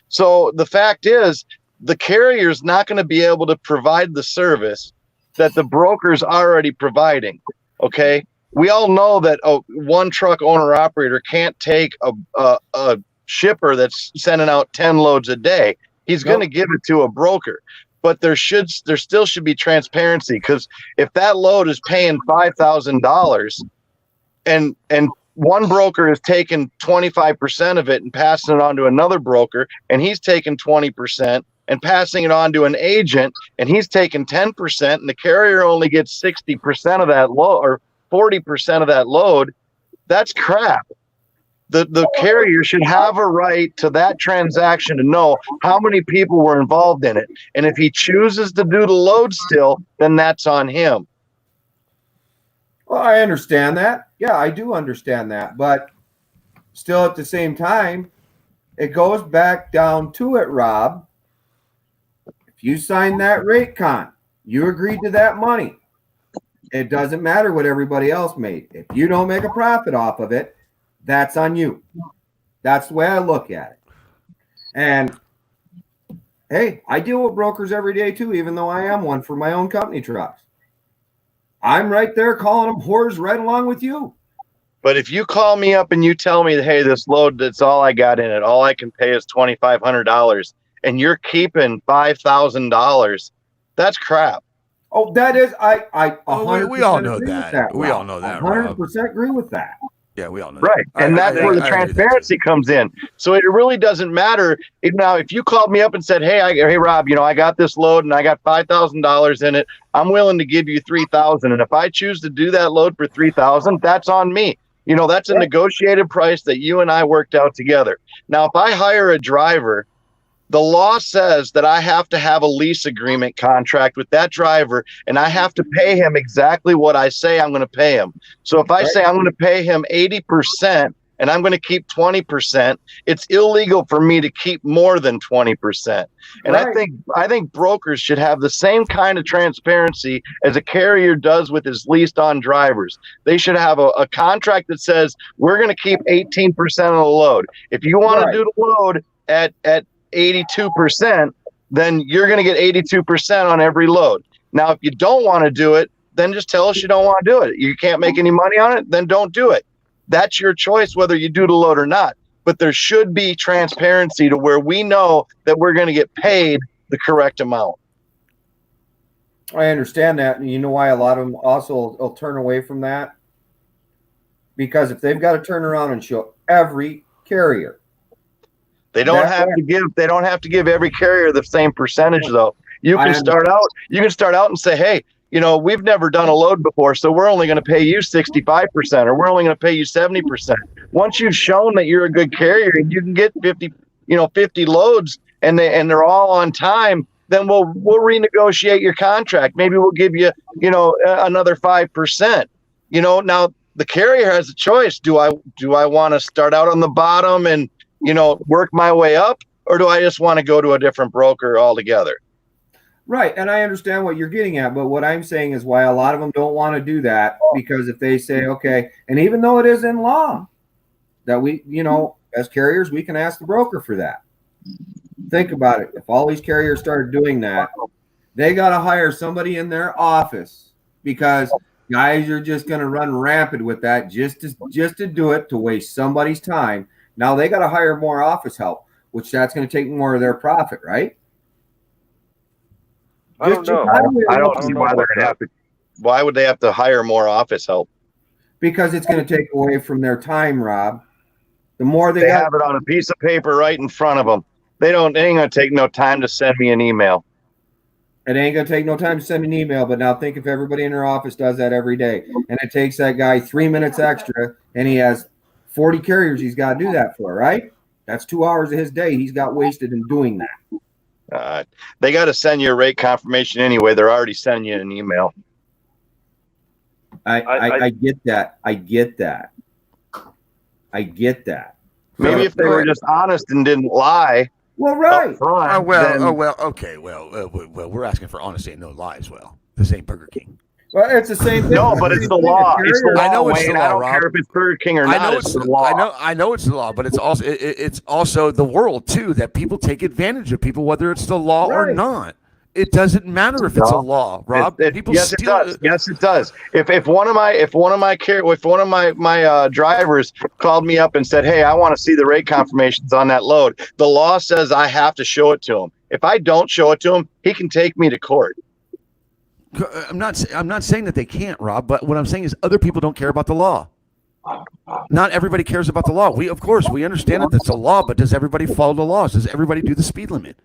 So the fact is, the carrier is not going to be able to provide the service that the broker's already providing. Okay. We all know that one truck owner operator can't take a shipper that's sending out 10 loads a day. He's going to give it to a broker, but there still should be transparency, because if that load is paying $5,000 and one broker is taking 25% of it and passing it on to another broker, and he's taking 20% and passing it on to an agent, and he's taking 10%, and the carrier only gets 60% of that load or 40% of that load, that's crap. The carrier should have a right to that transaction to know how many people were involved in it. And if he chooses to do the load still, then that's on him. Well, I understand that. Yeah, I do understand that. But still at the same time, it goes back down to it, Rob. If you signed that rate con, you agreed to that money. It doesn't matter what everybody else made. If you don't make a profit off of it, that's on you. That's the way I look at it. And hey, I deal with brokers every day too, even though I am one for my own company trucks. I'm right there calling them whores right along with you. But if you call me up and you tell me, hey, this load, that's all I got in it, all I can pay is $2,500, and you're keeping $5,000, that's crap. Oh, that is, I 100% we all know agree with that. We Rob. all know that, 100% agree with that. Yeah, we all know Right. that. And that's where the transparency comes in. So it really doesn't matter. Now, if you called me up and said, hey, Rob, I got this load and I got $5,000 in it, I'm willing to give you $3,000. And if I choose to do that load for $3,000, that's on me. That's a negotiated price that you and I worked out together. Now, if I hire a driver, the law says that I have to have a lease agreement contract with that driver, and I have to pay him exactly what I say I'm going to pay him. So if I say I'm going to pay him 80% and I'm going to keep 20%, it's illegal for me to keep more than 20%. And I think brokers should have the same kind of transparency as a carrier does with his leased on drivers. They should have a contract that says we're going to keep 18% of the load. If you want to do the load at 82%, then you're going to get 82% on every load. Now, if you don't want to do it, then just tell us you don't want to do it. You can't make any money on it, then don't do it. That's your choice whether you do the load or not. But there should be transparency to where we know that we're going to get paid the correct amount. I understand that. And you know why a lot of them also will turn away from that? Because if they've got to turn around and show every carrier, They don't have to give every carrier the same percentage though. You can start out and say, hey, we've never done a load before, so we're only going to pay you 65%, or we're only going to pay you 70%. Once you've shown that you're a good carrier and you can get 50 loads and they're all on time, then we'll renegotiate your contract. Maybe we'll give you, another 5%. Now the carrier has a choice. Do I want to start out on the bottom and work my way up, or do I just want to go to a different broker altogether? Right. And I understand what you're getting at, but what I'm saying is why a lot of them don't want to do that, because if they say, okay, and even though it is in law that we, as carriers, we can ask the broker for that. Think about it. If all these carriers started doing that, they got to hire somebody in their office, because guys are just going to run rampant with that just to do it, to waste somebody's time. Now they got to hire more office help, which that's going to take more of their profit, right? I don't know. I don't see why they'd have to. Why would they have to hire more office help? Because it's going to take away from their time, Rob. The more they have it on a piece of paper right in front of them. It ain't going to take no time to send me an email. It ain't going to take no time to send an email, but now think if everybody in their office does that every day, and it takes that guy 3 minutes extra, and he has 40 carriers he's got to do that for, right? That's 2 hours of his day he's got wasted in doing that. They got to send you a rate confirmation anyway. They're already sending you an email. I get that. I get that. Maybe if they were just honest and didn't lie. Well, right. Front, okay. We're asking for honesty and no lies. Well, this ain't Burger King. Well, it's the same thing. No, but it's the law. It's the law. I know it's the law, I don't Rob. care if it's Burger King or not. It's the law. I know it's the law, but it's also the world too, that people take advantage of people, whether it's the law or not. It doesn't matter if it's a law, Rob. People yes, steal it does. Yes, it does. If one of my drivers called me up and said, "Hey, I want to see the rate confirmations on that load," the law says I have to show it to him. If I don't show it to him, he can take me to court. I'm not saying that they can't, Rob, but what I'm saying is other people don't care about the law. Not everybody cares about the law. We understand that it's a law, but does everybody follow the laws? Does everybody do the speed limit?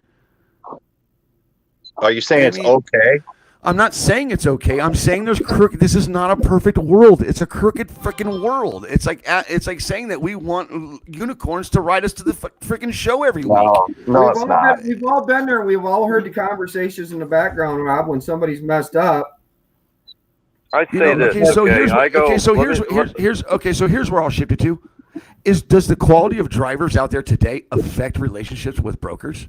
Are you saying it's okay? I'm not saying it's okay. I'm saying there's crooked. This is not a perfect world. It's a crooked freaking world. It's like saying that we want unicorns to ride us to the freaking show every week. No, it's not. We've all been there. We've all heard the conversations in the background, Rob, when somebody's messed up. I say this. So here's where I'll shift it to. Does the quality of drivers out there today affect relationships with brokers?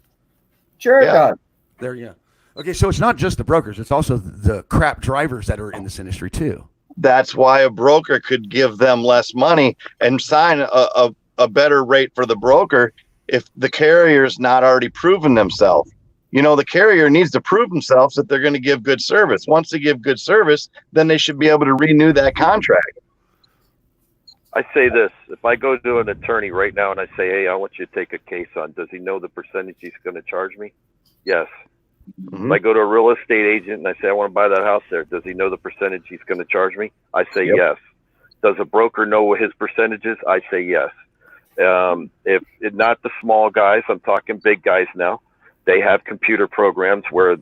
Sure, it does. There, yeah. Okay, so it's not just the brokers; it's also the crap drivers that are in this industry too. That's why a broker could give them less money and sign a better rate for the broker if the carrier's not already proven themselves. You know, the carrier needs to prove themselves that they're going to give good service. Once they give good service, then they should be able to renew that contract. I say this, if I go to an attorney right now and I say, hey, I want you to take a case on, does he know the percentage he's going to charge me? Yes. If I go to a real estate agent and I say, I want to buy that house there, does he know the percentage he's going to charge me? I say yes. Does a broker know what his percentage is? I say yes. If not the small guys, I'm talking big guys now. They have computer programs where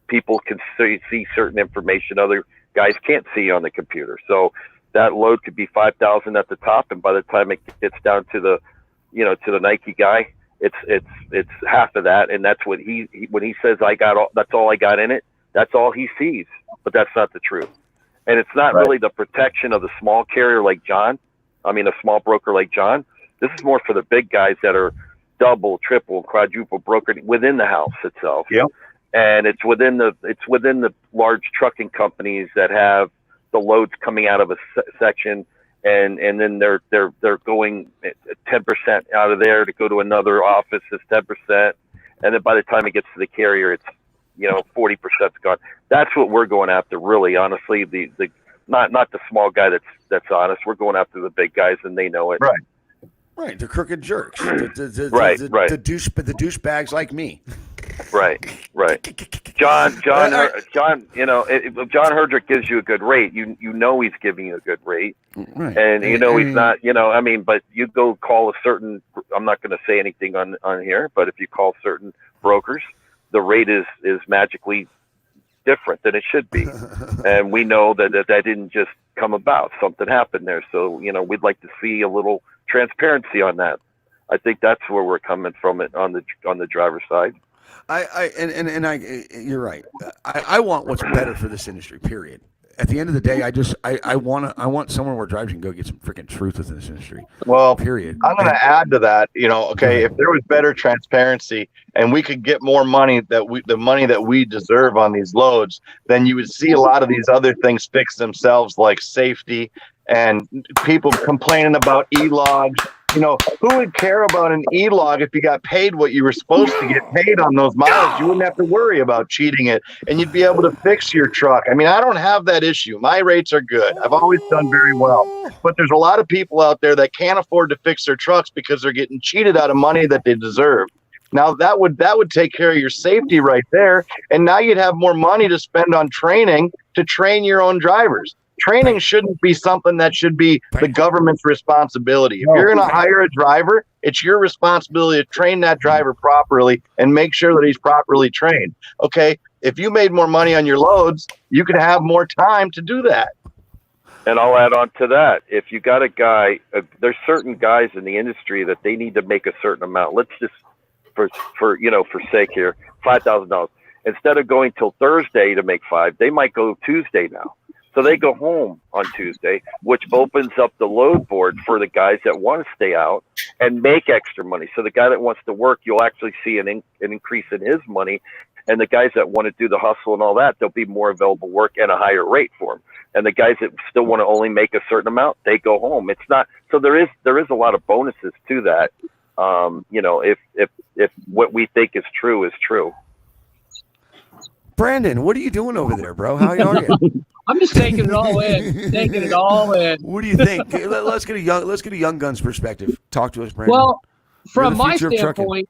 people can see certain information other guys can't see on the computer. So that load could be 5,000 at the top, and by the time it gets down to the, to the Nike guy, it's half of that, and that's what when he says that's all I got in it. That's all he sees, but that's not the truth. And it's not really the protection of the small carrier like John. I mean, a small broker like John. This is more for the big guys that are double, triple, quadruple brokered within the house itself. Yep. And it's within the large trucking companies that have the loads coming out of a section, and then they're going 10% out of there to go to another office is 10%, and then by the time it gets to the carrier, it's 40% gone. That's what we're going after, really, honestly. The not the small guy that's honest. We're going after the big guys, and they know it. Right, the crooked jerks, the douchebags like me. Right. John, John Herdrich gives you a good rate. You know he's giving you a good rate, right? And he's not. But you go call a certain. I'm not going to say anything on here, but if you call certain brokers, the rate is magically different than it should be, and we know that didn't just come about. Something happened there, so we'd like to see a little transparency on that. I think that's where we're coming from it on the driver's side. You're right. I want what's better for this industry. Period. At the end of the day, I want somewhere where drivers can go get some freaking truth within this industry. Well, period. I'm going to add to that. Okay, if there was better transparency and we could get more money the money that we deserve on these loads, then you would see a lot of these other things fix themselves, like safety and people complaining about e-logs. Who would care about an e-log if you got paid what you were supposed to get paid on those miles? You wouldn't have to worry about cheating it, and you'd be able to fix your truck. I mean, I don't have that issue. My rates are good. I've always done very well. But there's a lot of people out there that can't afford to fix their trucks because they're getting cheated out of money that they deserve. Now, that would take care of your safety right there, and now you'd have more money to spend on training to train your own drivers. Training shouldn't be something that should be the government's responsibility. If you're going to hire a driver, it's your responsibility to train that driver properly and make sure that he's properly trained. Okay, if you made more money on your loads, you could have more time to do that. And I'll add on to that. If you got a guy, there's certain guys in the industry that they need to make a certain amount. Let's just, for sake here, $5,000. Instead of going till Thursday to make $5,000, they might go Tuesday now. So they go home on Tuesday, which opens up the load board for the guys that want to stay out and make extra money. So the guy that wants to work, you'll actually see an increase in his money. And the guys that want to do the hustle and all that, there'll be more available work and a higher rate for them. And the guys that still want to only make a certain amount, they go home. It's not, so there is a lot of bonuses to that. If what we think is true. Brandon, what are you doing over there, bro? How are you? I'm just taking it all in. What do you think? Let's get a young gun's perspective. Talk to us, Brandon. Well, from my standpoint,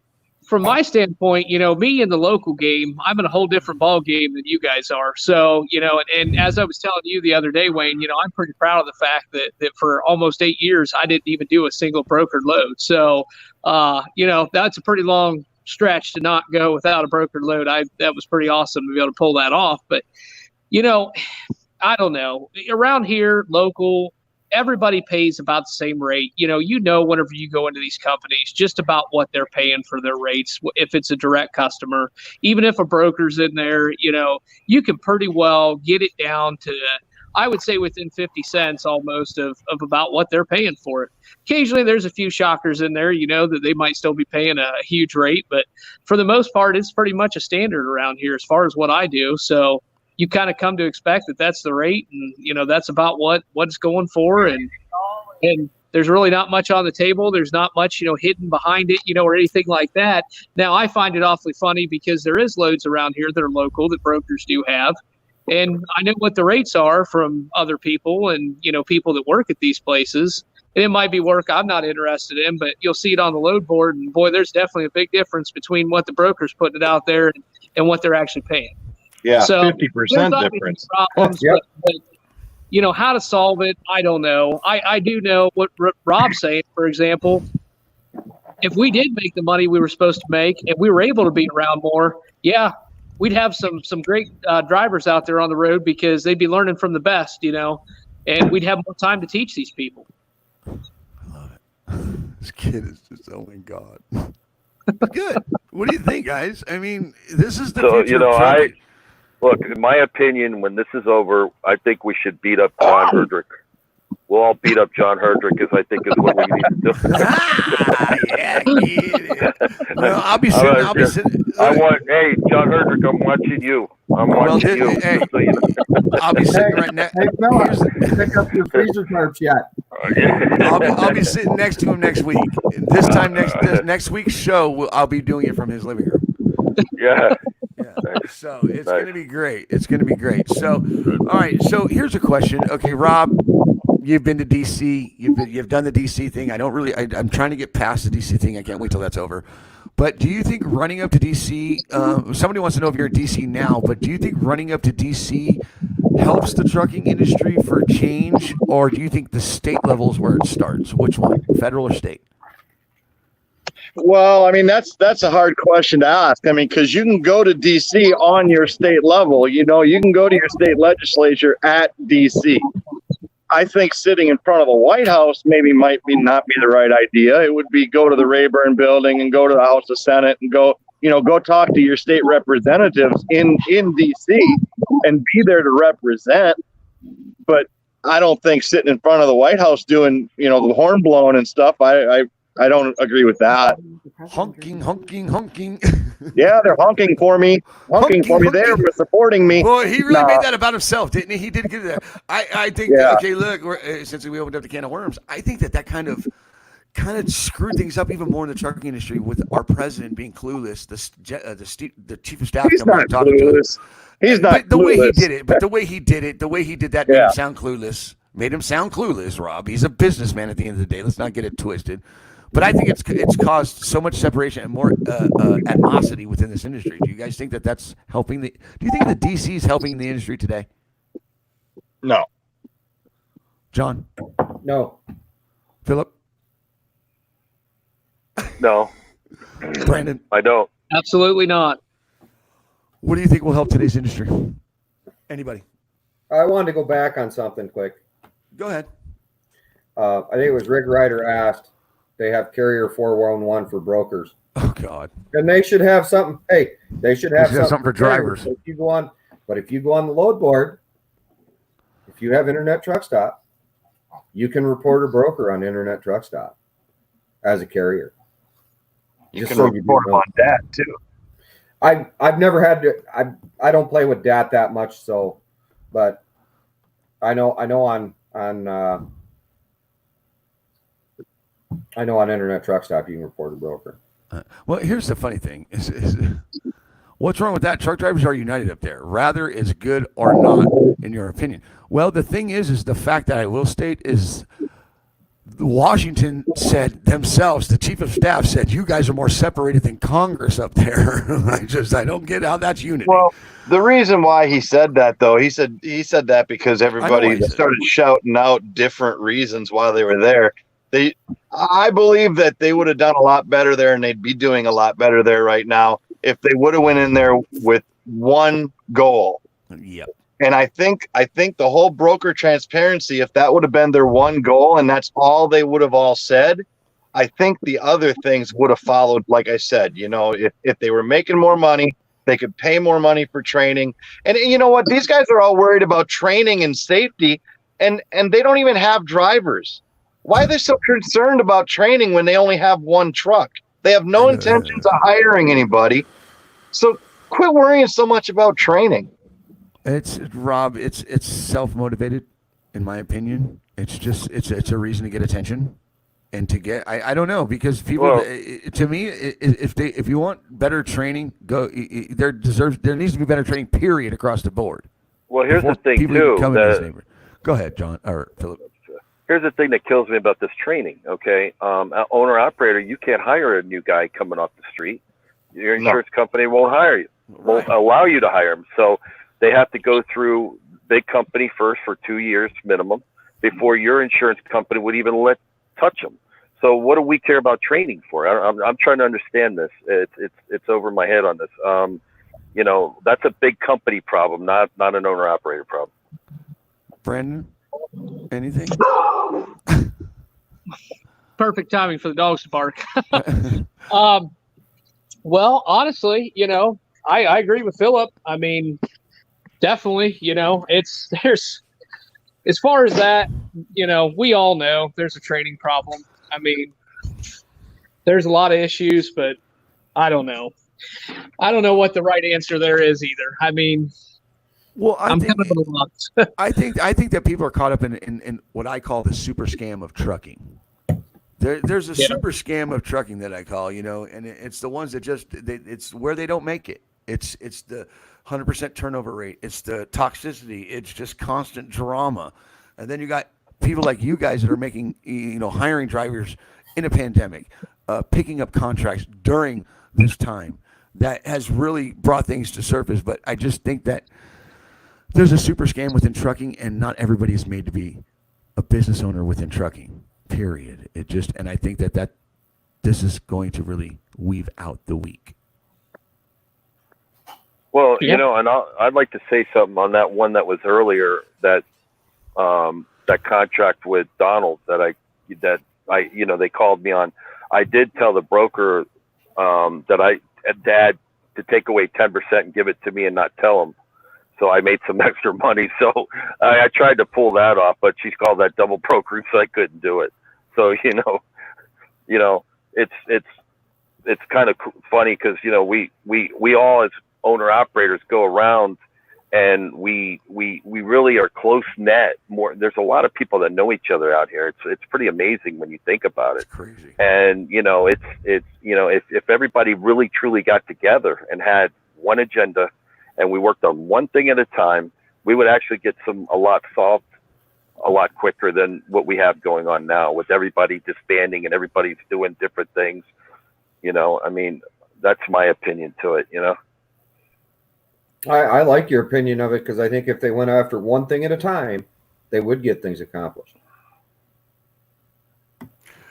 me in the local game, I'm in a whole different ball game than you guys are. So, and as I was telling you the other day, Wayne, I'm pretty proud of the fact that for almost 8 years, I didn't even do a single brokered load. So, that's a pretty long stretch to not go without a brokered load. That was pretty awesome to be able to pull that off. But, I don't know. Around here, local, everybody pays about the same rate. Whenever you go into these companies, just about what they're paying for their rates. If it's a direct customer, even if a broker's in there, you can pretty well get it down to I would say within 50 cents almost of about what they're paying for it. Occasionally there's a few shockers in there, that they might still be paying a huge rate, but for the most part, it's pretty much a standard around here as far as what I do. So you kind of come to expect that that's the rate, and that's about what it's going for, and there's really not much on the table. There's not much hidden behind it, or anything like that. Now I find it awfully funny because there is loads around here that are local that brokers do have, and I know what the rates are from other people and people that work at these places. And it might be work I'm not interested in, but you'll see it on the load board, and boy, there's definitely a big difference between what the broker's putting it out there and what they're actually paying. Yeah, so 50% difference. Problems, Yep. but how to solve it, I don't know. I do know what Rob's saying, for example. If we did make the money we were supposed to make and we were able to be around more, yeah, we'd have some great drivers out there on the road because they'd be learning from the best, and we'd have more time to teach these people. I love it. This kid is just, oh my God. Good. What do you think, guys? I mean, this is the future of trucking. Look, in my opinion, when this is over, I think we should beat up John Herdrich. We'll all beat up John Herdrich, because I think is what we need to do. Yeah, get it. Well, I'll be sitting. Hey, John Herdrich, I'm watching you. I'm watching you. Hey, So, I'll be sitting right next. Hey, fellas, pick up your freezer tarps yet. I'll be sitting next to him next week. This time next week's show, I'll be doing it from his living room. Yeah. Yeah. So it's going to be great. It's going to be great. So, all right. So here's a question. Okay, Rob, you've been to DC. You've done the DC thing. I'm trying to get past the DC thing. I can't wait till that's over. But do you think running up to DC, somebody wants to know if you're at DC now, but do you think running up to DC helps the trucking industry for change, or do you think the state level is where it starts? Which one, federal or state? Well, I mean, that's a hard question to ask. I mean, because you can go to DC on your state level. You can go to your state legislature at DC. I think sitting in front of the White House might not be the right idea. It would be go to the Rayburn building and go to the House of Senate and go talk to your state representatives in DC and be there to represent. But I don't think sitting in front of the White House doing, the horn blowing and stuff. I don't agree with that. Honking. Yeah, they're honking for me. They're supporting me. Well, he really made that about himself, didn't he? He did get that. I think, Yeah. okay, look, since we opened up the can of worms, I think that kind of screwed things up even more in the trucking industry with our president being clueless, the chief of staff. He's not clueless. He's not. But the way he clueless. did it, that made him sound clueless. Made him sound clueless, Rob. He's a businessman at the end of the day. Let's not get it twisted. But I think it's caused so much separation and more animosity within this industry. Do you guys think that that's helping do you think the DC is helping the industry today? No. John? No. Philip? No, Brandon? I don't. Absolutely not. What do you think will help today's industry? Anybody? I wanted to go back on something quick. Go ahead. I think it was Rick Ryder asked. They have Carrier 411 for brokers. Oh God! And they should have something. Hey, they should have something for drivers. So if you go on the load board, if you have Internet Truck Stop, you can report a broker on Internet Truck Stop as a carrier. You can report them on DAT too. I've never had to. I don't play with DAT that much, so, but I know on Internet Truck Stop you can report a broker. Well, here's the funny thing: is what's wrong with that? Truck drivers are united up there. Rather is good or not, in your opinion. Well, the thing is the fact that I will state is Washington said themselves, the chief of staff said, you guys are more separated than Congress up there. I don't get how that's unity. Well, the reason why he said that, though, he said that because everybody started shouting out different reasons while they were there. I believe that they would have done a lot better there, and they'd be doing a lot better there right now if they would have went in there with one goal. Yep. And I think the whole broker transparency, if that would have been their one goal and that's all they would have all said, I think the other things would have followed. Like I said, if they were making more money, They could pay more money for training. And you know what? These guys are all worried about training and safety, and they don't even have drivers. Why are they so concerned about training when they only have one truck? They have no intentions of hiring anybody. So quit worrying so much about training. It's Rob. It's self-motivated, in my opinion. It's just it's a reason to get attention, and to get I don't know, because people, Well- to me, if you want better training, there needs to be better training, period, across the board. Well, here's the Before thing people even too. come into this That, neighborhood. Go ahead, John or Philip. here's the thing that kills me about this training. Okay, owner operator, you can't hire a new guy coming off the street. Your insurance company won't hire you, won't allow you to hire him. So they have to go through big company first for 2 years minimum before your insurance company would even touch them. So what do we care about training for? I'm trying to understand this. It's over my head on this. You know, that's a big company problem, not an owner operator problem. Brandon, anything? Perfect timing for the dogs to bark. Well, honestly, you know, I agree with Philip. I mean, definitely, you know, there's as far as that, you know, we all know there's a training problem. I mean, there's a lot of issues, but I don't know. I don't know what the right answer there is either. I mean, Well, I'm kind of lost. I think that people are caught up in what I call the super scam of trucking. There's a super scam of trucking that I call, you know, and it's the ones that it's where they don't make it. It's the 100% turnover rate. It's the toxicity. It's just constant drama. And then you got people like you guys that are making, you know, hiring drivers in a pandemic, picking up contracts during this time. That has really brought things to surface. But I just think that there's a super scam within trucking, and not everybody is made to be a business owner within trucking. Period. And I think that this is going to really weave out the week. Well, Yeah. you know, and I'd like to say something on that one that was earlier, that that contract with Donald that I you know, they called me on. I did tell the broker that Dad to take away 10% and give it to me and not tell him. So I made some extra money. So I tried to pull that off, but she's called that double brokering, so I couldn't do it. So you know, it's kind of funny because, you know, we all as owner operators go around, and we really are close net. There's a lot of people that know each other out here. It's pretty amazing when you think about it. It's crazy. And you know, it's you know, if everybody really truly got together and had one agenda, and we worked on one thing at a time, we would actually get a lot solved a lot quicker than what we have going on now, with everybody disbanding and everybody's doing different things. You know, I mean, that's my opinion to it, you know. I like your opinion of it, because I think if they went after one thing at a time, they would get things accomplished.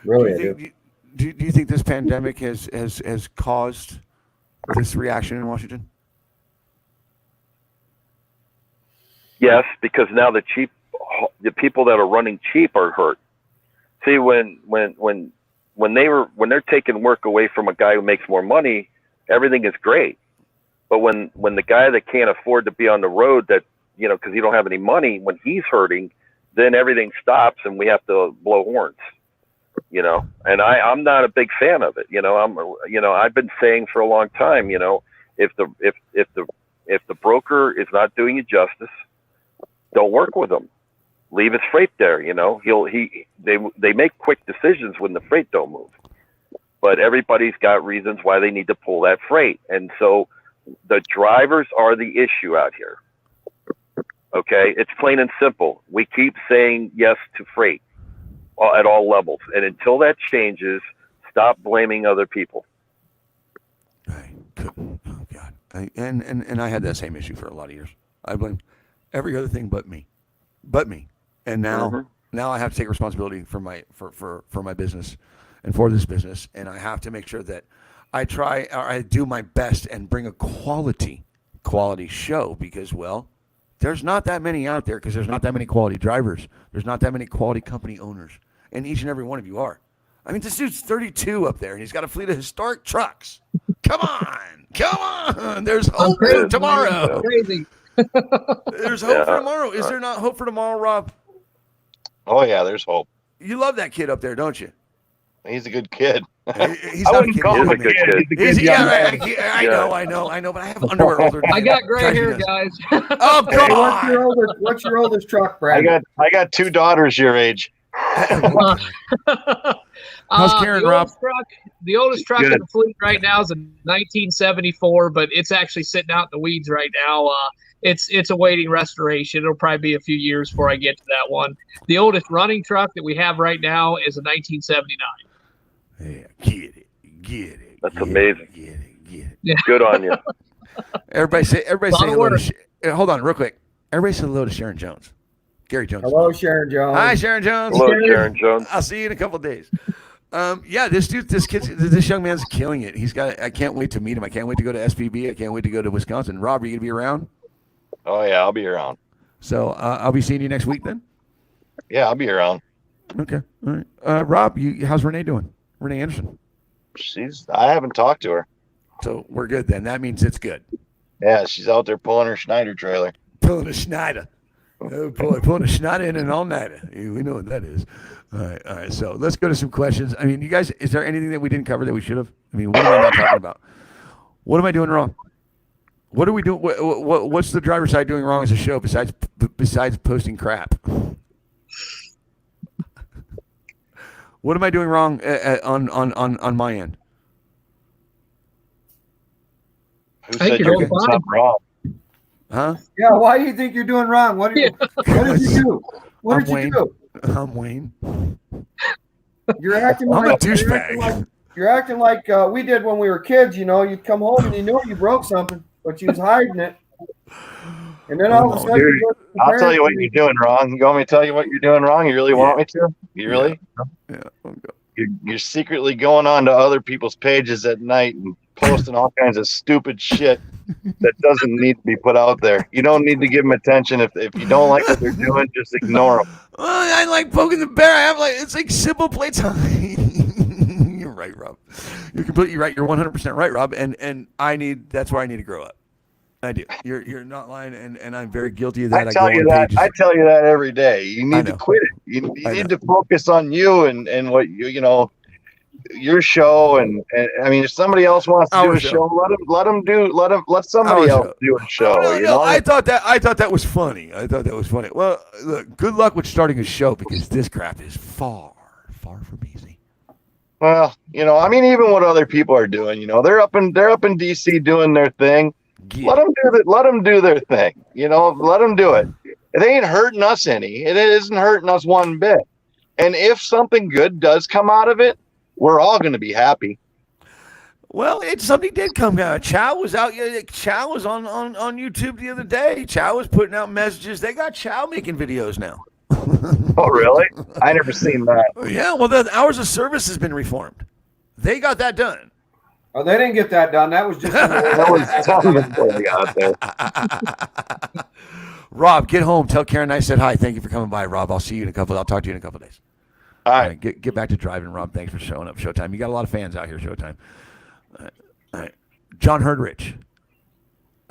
Really, I do. Do you think this pandemic has caused this reaction in Washington? Yes, because now the people that are running cheap are hurt. See, when they're taking work away from a guy who makes more money, everything is great. But when the guy that can't afford to be on the road, that, you know, because he don't have any money, when he's hurting, then everything stops and we have to blow horns. You know, and I'm not a big fan of it. You know, I've been saying for a long time, you know, if the broker is not doing you justice, don't work with him. Leave his freight there. You know, they make quick decisions when the freight don't move, but everybody's got reasons why they need to pull that freight, and so the drivers are the issue out here. Okay, it's plain and simple. We keep saying yes to freight at all levels, and until that changes, stop blaming other people. I couldn't. Oh God. And I had that same issue for a lot of years. I blamed every other thing but me. And now I have to take responsibility for my business and for this business, and I have to make sure that I do my best and bring a quality show, because, well, there's not that many out there, because there's not that many quality drivers. There's not that many quality company owners, and each and every one of you are. I mean, this dude's 32 up there, and he's got a fleet of historic trucks. Come on. There's hope for tomorrow. Crazy. There's hope for tomorrow. Is there not hope for tomorrow, Rob? Oh yeah, there's hope. You love that kid up there, don't you? He's a good kid. He's not a kid. He's a good kid. He's a I know, but I have underwear older than I him. got gray Gosh, he hair, does. guys. Oh, Hey, come on. what's your oldest truck, Brad? I got 2 daughters your age. How's Karen, Rob? The oldest truck in Good. the fleet right now is a 1974, but it's actually sitting out in the weeds right now. It's awaiting restoration. It'll probably be a few years before I get to that one. The oldest running truck that we have right now is a 1979. Yeah, get it. That's amazing. Get it. Yeah. Good on you. Everybody say Lot of hello to work. hold on real quick. Everybody say hello to Sharon Jones. Gary Jones. Hello, Sharon Jones. Hi, Sharon Jones. Hello, Sharon Jones. I'll see you in a couple of days. This young man's killing it. I can't wait to meet him. I can't wait to go to SPB. I can't wait to go to Wisconsin. Rob, are you gonna be around? Oh yeah, I'll be around. So I'll be seeing you next week then. Yeah, I'll be around. Okay. All right. Rob, how's Renee doing? Renee Anderson. I haven't talked to her. So we're good then. That means it's good. Yeah, she's out there pulling her Schneider trailer. Pulling a Schneider. Oh boy, pulling a Schneider in an all-nighter. We know what that is. All right. So let's go to some questions. I mean, you guys, is there anything that we didn't cover that we should have? I mean, what am I not talking about? What am I doing wrong? What are we doing? What's the driver's side doing wrong as a show besides posting crap? What am I doing wrong on my end? Who I think said you're you're doing doing fine. something wrong? Huh? Yeah, why do you think you're doing wrong? What did you do? What did you do? I'm Wayne. You're acting I'm like a douchebag. You're acting like we did when we were kids. You know, you'd come home and you knew you broke something, but you was hiding it. And then all of a sudden, Dude, I'll tell you what you're doing wrong. You want me to tell you what you're doing wrong? You really want me to? You really? Yeah. You're secretly going on to other people's pages at night and posting all kinds of stupid shit that doesn't need to be put out there. You don't need to give them attention. If you don't like what they're doing, just ignore them. I like poking the bear. It's like simple playtime. You're right, Rob. You're completely right. You're 100% right, Rob. And that's where I need to grow up. I do. You're not lying, and I'm very guilty of that. I tell you that every day. You need to quit it. You need to focus on you and what your show and I mean, if somebody else wants to do a show, let somebody else do a show. No, I thought that was funny. Well, look, good luck with starting a show because this crap is far from easy. Well, I mean, even what other people are doing, they're up in DC doing their thing. Yeah. Let them do their thing. Let them do it. It ain't hurting us any. It isn't hurting us one bit. And if something good does come out of it, we're all going to be happy. Well, something did come out. Chow was out. Chow was on YouTube the other day. Chow was putting out messages. They got Chow making videos now. Oh, really? I never seen that. Yeah, well, the hours of service has been reformed. They got that done. Oh, they didn't get that done. That was just That was something they got there. Rob, get home. Tell Karen I said hi. Thank you for coming by, Rob. I'll talk to you in a couple of days. All right. Get back to driving, Rob. Thanks for showing up, Showtime. You got a lot of fans out here, Showtime. All right. John Herdrich,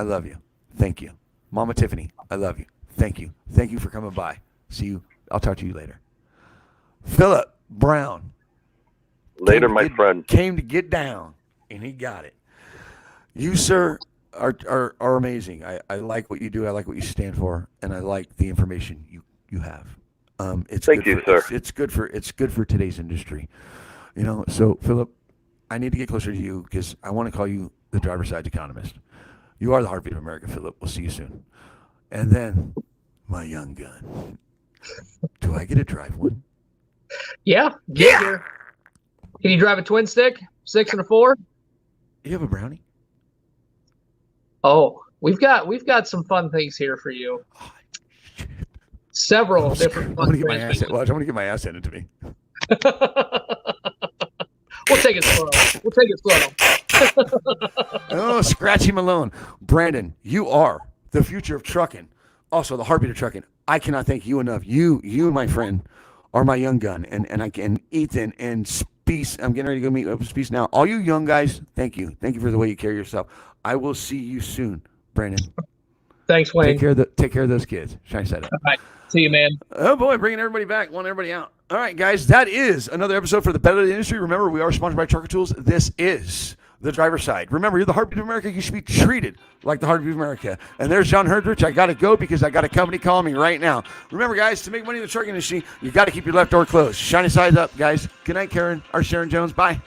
I love you. Thank you. Mama Tiffany, I love you. Thank you. Thank you for coming by. See you. I'll talk to you later. Phillip Brown. Later, my friend. Came to get down, and he got it. You, sir, are amazing. I like what you do. I like what you stand for, and I like the information you have. Thank you, sir. It's good for today's industry. So Phillip, I need to get closer to you because I want to call you the driver's side economist. You are the heartbeat of America, Phillip. We'll see you soon. And then, my young gun. Do I get to drive one? Yeah. Get here. Can you drive a twin stick? 6 and a 4? You have a brownie? Oh, we've got some fun things here for you. Several different fun I'm going to get my ass handed to me. We'll take it slow. Oh, Scratchy Malone. Brandon, you are the future of trucking. Also, the heartbeat of trucking. I cannot thank you enough. You, my friend, are my young gun. And Ethan and Peace. I'm getting ready to go meet Open Peace now. All you young guys, thank you. Thank you for the way you carry yourself. I will see you soon, Brandon. Thanks, Wayne. Take care of those kids. Shiny side up. All right. See you, man. Oh boy, bringing everybody back, wanting everybody out. All right, guys, that is another episode for the Better Industry. Remember, we are sponsored by Trucker Tools. This is the driver's side. Remember, you're the heartbeat of America. You should be treated like the heartbeat of America. And there's John Herdrich. I got to go because I got a company calling me right now. Remember, guys, to make money in the trucking industry, you got to keep your left door closed. Shiny sides up, guys. Good night, Karen or Sharon Jones. Bye.